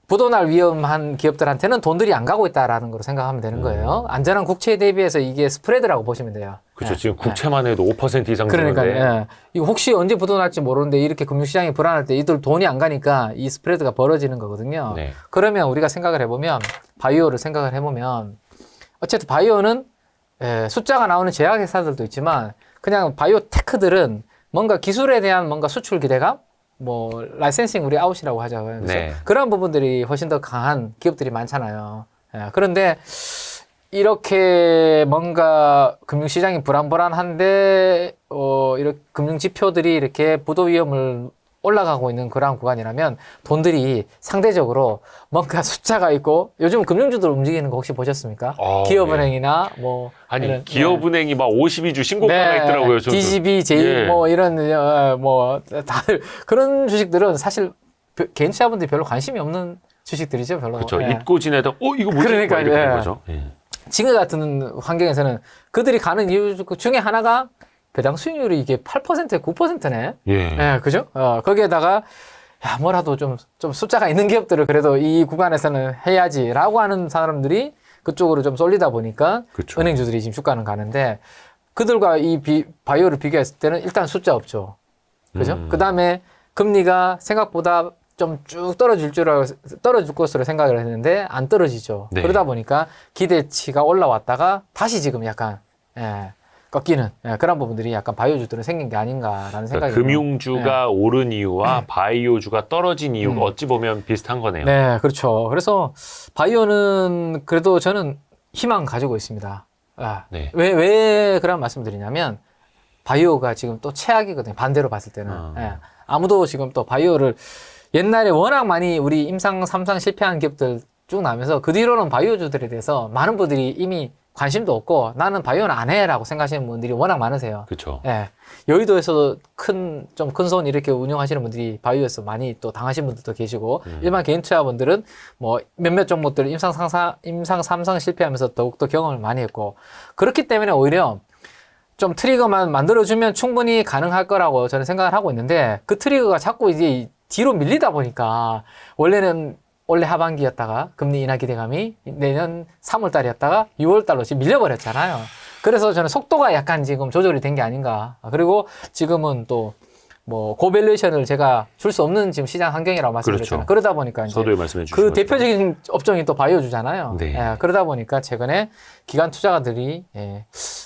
Speaker 2: 부도날 위험한 기업들한테는 돈들이 안 가고 있다라는 걸로 생각하면 되는 거예요. 안전한 국채에 대비해서 이게 스프레드라고 보시면 돼요.
Speaker 1: 그렇죠. 지금 국채만 해도 5% 이상
Speaker 2: 그러니까
Speaker 1: 되는데.
Speaker 2: 이거 혹시 언제 부도날지 모르는데 이렇게 금융시장이 불안할 때 이들 돈이 안 가니까 이 스프레드가 벌어지는 거거든요. 그러면 우리가 생각을 해보면 바이오를 생각을 해보면 어쨌든 바이오는 숫자가 나오는 제약회사들도 있지만 그냥 바이오 테크들은 뭔가 기술에 대한 뭔가 수출 기대감 뭐 라이센싱 우리 아웃이라고 하죠. 그래서 그런 부분들이 훨씬 더 강한 기업들이 많잖아요. 그런데 이렇게 뭔가 금융시장이 불안한데 이렇게 금융 지표들이 이렇게 부도 위험을 올라가고 있는 그러한 구간이라면 돈들이 상대적으로 뭔가 숫자가 있고 요즘 금융주들 움직이는 거 혹시 보셨습니까? 기업은행이나 뭐
Speaker 1: 아니 기업은행이 막 52주 신고가가 있더라고요. 저도.
Speaker 2: DGB, J 뭐 이런 뭐 다들 그런 주식들은 사실 개인 투자분들이 별로 관심이 없는 주식들이죠, 별로.
Speaker 1: 그렇죠. 잊고 지내다 이거 뭐지?
Speaker 2: 그러니까
Speaker 1: 이렇게 된 거죠.
Speaker 2: 지금 같은 환경에서는 그들이 가는 이유 중에 하나가 배당 수익률이 이게 8%에 9%네. 그죠? 거기에다가 야, 뭐라도 좀 숫자가 있는 기업들을 그래도 이 구간에서는 해야지라고 하는 사람들이 그쪽으로 좀 쏠리다 보니까 그쵸. 은행주들이 지금 주가는 가는데 그들과 이 바이오를 비교했을 때는 일단 숫자 없죠. 그죠? 그 다음에 금리가 생각보다 좀 쭉 떨어질 것으로 생각을 했는데 안 떨어지죠. 그러다 보니까 기대치가 올라왔다가 다시 지금 약간 꺾이는 그런 부분들이 약간 바이오주들은 생긴 게 아닌가라는 생각이
Speaker 1: 그러니까 금융주가 오른 이유와 바이오주가 떨어진 이유가 어찌 보면 비슷한 거네요.
Speaker 2: 네, 그렇죠. 그래서 바이오는 그래도 저는 희망 가지고 있습니다. 왜 그런 말씀 드리냐면 바이오가 지금 또 최악이거든요. 반대로 봤을 때는. 아무도 지금 또 바이오를 옛날에 워낙 많이 우리 임상 3상 실패한 기업들 쭉 나면서 그 뒤로는 바이오주들에 대해서 많은 분들이 이미 관심도 없고 나는 바이오는 안 해라고 생각하시는 분들이 워낙 많으세요.
Speaker 1: 그렇죠.
Speaker 2: 여의도에서도 좀 큰 손 이렇게 운영하시는 분들이 바이오에서 많이 또 당하신 분들도 계시고 일반 개인 투자분들은 뭐 몇몇 종목들 임상 3상 실패하면서 더욱더 경험을 많이 했고 그렇기 때문에 오히려 좀 트리거만 만들어주면 충분히 가능할 거라고 저는 생각을 하고 있는데 그 트리거가 자꾸 이제 뒤로 밀리다 보니까 원래 하반기였다가 금리 인하 기대감이 내년 3월 달이었다가 6월 달로 지금 밀려버렸잖아요. 그래서 저는 속도가 약간 지금 조절이 된 게 아닌가. 그리고 지금은 또 뭐 고밸류에이션을 제가 줄 수 없는 지금 시장 환경이라고 말씀드렸잖아요. 그러다 보니까 이제 그 대표적인 업종이 또 바이오주잖아요. 그러다 보니까 최근에 기관 투자가들이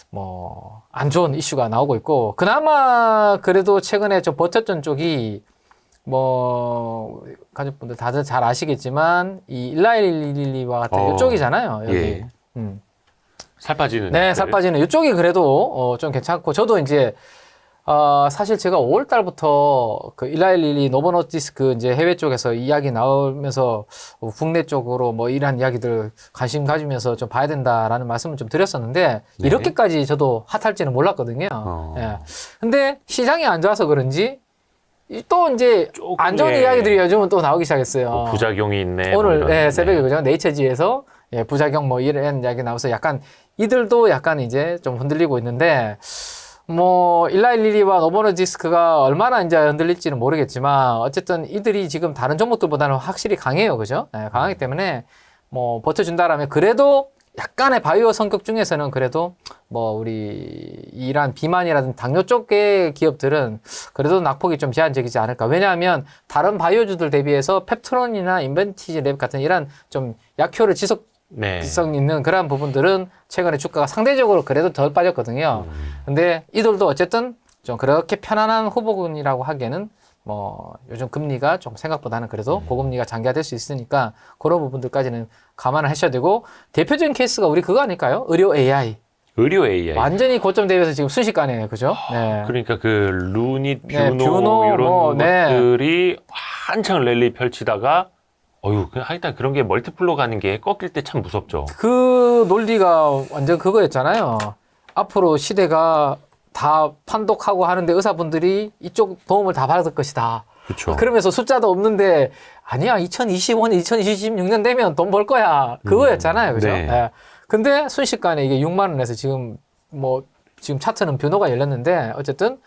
Speaker 2: 뭐 안 좋은 이슈가 나오고 있고 그나마 그래도 최근에 좀 버텼던 쪽이 뭐 가족분들 다들 잘 아시겠지만 이 일라일리와 같은 이쪽이잖아요. 여기
Speaker 1: 살 빠지는
Speaker 2: 살 빠지는 이쪽이 그래도 좀 괜찮고 저도 이제 사실 제가 5월 달부터 그 일라일리 노보노디스크 이제 해외 쪽에서 이야기 나오면서 국내 쪽으로 뭐 이런 이야기들 관심 가지면서 좀 봐야 된다라는 말씀을 좀 드렸었는데 이렇게까지 저도 핫할지는 몰랐거든요. 근데 시장이 안 좋아서 그런지 또 이제 안 좋은 이야기들이 요즘은 또 나오기 시작했어요.
Speaker 1: 뭐 부작용이 있네.
Speaker 2: 오늘 새벽에 그죠? 네이처지에서 부작용 뭐 이런 이야기 나와서 약간 이들도 약간 이제 좀 흔들리고 있는데 뭐 일라일리와 노보노디스크가 얼마나 이제 흔들릴지는 모르겠지만 어쨌든 이들이 지금 다른 종목들보다는 확실히 강해요. 그죠? 강하기 때문에 뭐 버텨준다라면 그래도 약간의 바이오 성격 중에서는 그래도 뭐 우리 이란 비만이라든지 당뇨 쪽의 기업들은 그래도 낙폭이 좀 제한적이지 않을까. 왜냐하면 다른 바이오주들 대비해서 펩트론이나 인벤티지 랩 같은 이런 좀 약효를 지속성 있는 그런 부분들은 최근에 주가가 상대적으로 그래도 덜 빠졌거든요. 근데 이들도 어쨌든 좀 그렇게 편안한 후보군이라고 하기에는 뭐 요즘 금리가 좀 생각보다는 그래도 고금리가 장기화될 수 있으니까 그런 부분들까지는 감안을 하셔야 되고 대표적인 케이스가 우리 그거 아닐까요? 의료 AI. 완전히 고점 대비해서 지금 순식간에 그죠?
Speaker 1: 그러니까 그 루닛, 뷰노 이런 것들이 한창 랠리 펼치다가 그냥 하여튼 그런 게 멀티플로 가는 게 꺾일 때 참 무섭죠.
Speaker 2: 그 논리가 완전 그거였잖아요. 앞으로 시대가 다 판독하고 하는데 의사분들이 이쪽 도움을 다 받을 것이다.
Speaker 1: 그쵸.
Speaker 2: 그러면서 숫자도 없는데 아니야 2025년, 2026년 되면 돈 벌 거야 그거였잖아요, 그죠?
Speaker 1: 네.
Speaker 2: 예. 근데 순식간에 이게 6만 원에서 지금 지금 차트는 변호가 열렸는데 어쨌든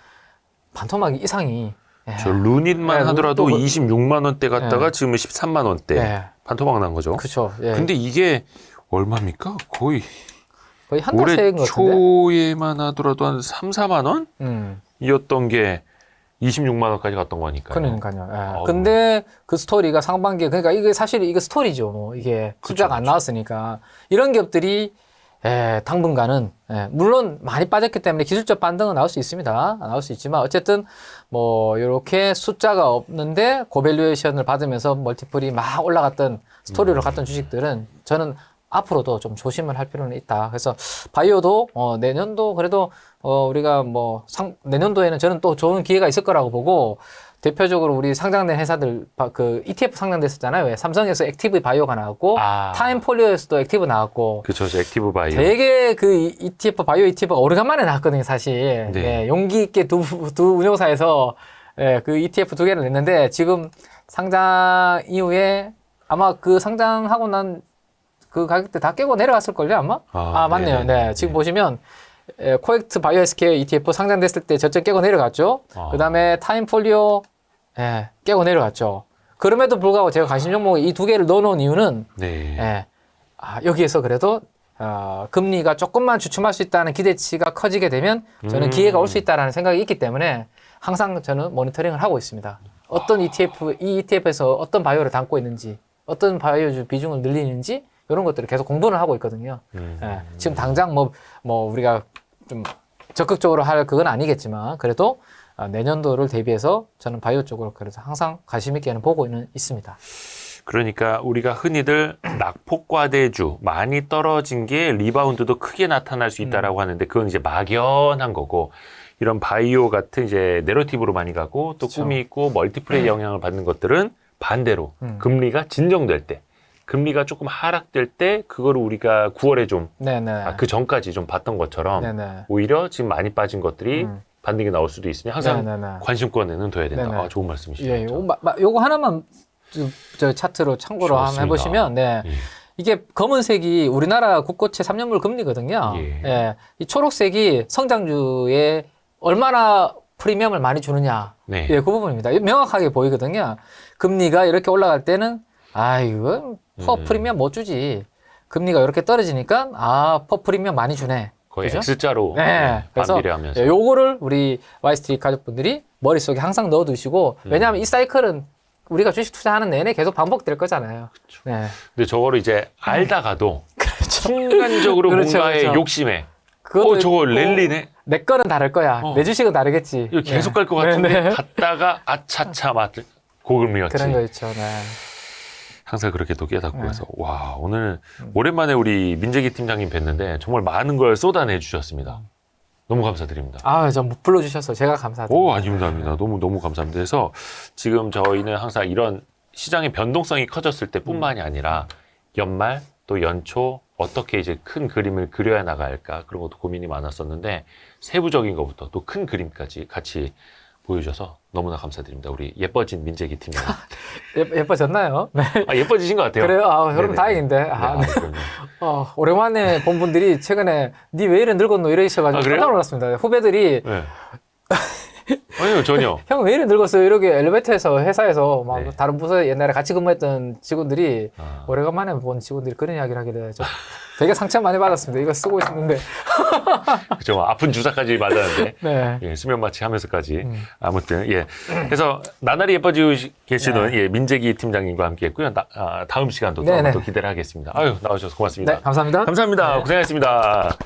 Speaker 2: 반토막 이상이 예.
Speaker 1: 저 루닛만
Speaker 2: 네,
Speaker 1: 하더라도
Speaker 2: 또
Speaker 1: 26만 원대 갔다가
Speaker 2: 네.
Speaker 1: 지금은 13만 원대
Speaker 2: 네.
Speaker 1: 반토막 난 거죠.
Speaker 2: 그렇죠. 예.
Speaker 1: 근데 이게 얼마입니까? 거의
Speaker 2: 한 달
Speaker 1: 올해
Speaker 2: 새인 것 같은데.
Speaker 1: 초에만 하더라도 한 3, 4만 원이었던 게 26만 원까지 갔던 거니까요.
Speaker 2: 그러니까요. 예. 근데 그 스토리가 상반기에 그러니까 이게 사실 이게 스토리죠. 뭐 이게 숫자가 안 나왔으니까 이런 기업들이 당분간은 물론 많이 빠졌기 때문에 기술적 반등은 나올 수 있습니다. 나올 수 있지만 어쨌든 뭐 이렇게 숫자가 없는데 고밸류에이션을 받으면서 멀티플이 막 올라갔던 스토리로 갔던 주식들은 저는 앞으로도 좀 조심을 할 필요는 있다. 그래서 바이오도 내년도 그래도 우리가 내년도에는 저는 또 좋은 기회가 있을 거라고 보고 대표적으로 우리 상장된 회사들 그 ETF 상장됐었잖아요. 왜? 삼성에서 액티브 바이오가 나왔고 타임폴리오에서도 액티브 나왔고
Speaker 1: 그렇죠. 액티브 바이오.
Speaker 2: 되게 그 ETF 바이오 ETF가 오래간만에 나왔거든요, 사실.
Speaker 1: 네.
Speaker 2: 용기 있게 두 운용사에서 그 ETF 2개를 냈는데 지금 상장 이후에 아마 그 상장하고 난 그 가격대 다 깨고 내려갔을걸요, 아마? 맞네요.
Speaker 1: 네네.
Speaker 2: 네. 지금 보시면 코엑트 바이오헬스케어 ETF 상장됐을 때 저점 깨고 내려갔죠. 그 다음에 타임폴리오 깨고 내려갔죠. 그럼에도 불구하고 제가 관심 종목에 이 2개를 넣어놓은 이유는 여기에서 그래도 금리가 조금만 주춤할 수 있다는 기대치가 커지게 되면 저는 기회가 올 수 있다는 생각이 있기 때문에 항상 저는 모니터링을 하고 있습니다. 어떤 ETF, 이 ETF에서 어떤 바이오를 담고 있는지, 어떤 바이오 비중을 늘리는지 이런 것들을 계속 공부를 하고 있거든요. 지금 당장 우리가 좀 적극적으로 할 그건 아니겠지만 그래도 내년도를 대비해서 저는 바이오 쪽으로 그래서 항상 관심 있게는 보고 있습니다.
Speaker 1: 그러니까 우리가 흔히들 낙폭과대주 많이 떨어진 게 리바운드도 크게 나타날 수 있다라고 하는데 그건 이제 막연한 거고 이런 바이오 같은 이제 내러티브로 많이 가고 또
Speaker 2: 그렇죠.
Speaker 1: 꿈이 있고 멀티플레이 영향을 받는 것들은 반대로 금리가 진정될 때 금리가 조금 하락될 때 그거를 우리가 9월에 좀 그 전까지 좀 봤던 것처럼 오히려 지금 많이 빠진 것들이 반등이 나올 수도 있으니 항상 관심권에는 둬야 된다. 좋은 말씀이시죠.
Speaker 2: 예, 요거 하나만 저 차트로 참고로
Speaker 1: 좋습니다.
Speaker 2: 한번 해보시면 이게 검은색이 우리나라 국고채 3년물 금리거든요. 이 초록색이 성장주에 얼마나 프리미엄을 많이 주느냐. 그 부분입니다. 명확하게 보이거든요. 금리가 이렇게 올라갈 때는 이거 퍼 프리미엄 못 주지. 금리가 이렇게 떨어지니까 퍼 프리미엄 많이 주네.
Speaker 1: 거의
Speaker 2: 그죠?
Speaker 1: X자로
Speaker 2: 그래서
Speaker 1: 반비례하면서
Speaker 2: 요거를 우리 와이스트리트 가족분들이 머릿속에 항상 넣어두시고 왜냐하면 이 사이클은 우리가 주식 투자하는 내내 계속 반복될 거잖아요.
Speaker 1: 그렇죠. 근데 저거를 이제 알다가도
Speaker 2: 그렇죠.
Speaker 1: 순간적으로 뭔가의 욕심에 저거 랠리네.
Speaker 2: 내 거는 다를 거야. 내 주식은 다르겠지.
Speaker 1: 이거 계속 갈 것 같은데 갔다가 아차차 고금리였지.
Speaker 2: 그런 거 있죠.
Speaker 1: 항상 그렇게 또 깨닫고 해서 와 오늘 오랜만에 우리 민재기 팀장님 뵀는데 정말 많은 걸 쏟아내 주셨습니다. 너무 감사드립니다.
Speaker 2: 저 불러주셔서 제가 감사드립니다.
Speaker 1: 아닙니다. 너무 감사합니다. 그래서 지금 저희는 항상 이런 시장의 변동성이 커졌을 때뿐만이 아니라 연말 또 연초 어떻게 이제 큰 그림을 그려야 나갈까 그런 것도 고민이 많았었는데 세부적인 것부터 또 큰 그림까지 같이 보여주셔서 너무나 감사드립니다. 우리 예뻐진 민재기 팀장님.
Speaker 2: 예뻐졌나요? 네.
Speaker 1: 예뻐지신 것 같아요.
Speaker 2: 그래요? 그럼 다행인데. 오랜만에 본 분들이 최근에 니 왜 이래 늙었노 이러셔가지고 깜짝 놀랐습니다. 후배들이
Speaker 1: 아니요, 전혀.
Speaker 2: 형 왜 이래 늙었어요? 이렇게 엘리베이터에서 회사에서 다른 부서에 옛날에 같이 근무했던 직원들이 오래간만에 본 직원들이 그런 이야기를 하길래 저 되게 상처 많이 받았습니다. 이거 쓰고 있는데.
Speaker 1: 그죠. 아픈 주사까지 맞았는데. 수면 마취 하면서까지. 아무튼, 그래서 나날이 예뻐지고 계시는 민재기 팀장님과 함께 했고요. 다음 시간도 또 기대를 하겠습니다. 나와주셔서 고맙습니다.
Speaker 2: 감사합니다.
Speaker 1: 감사합니다. 고생하셨습니다.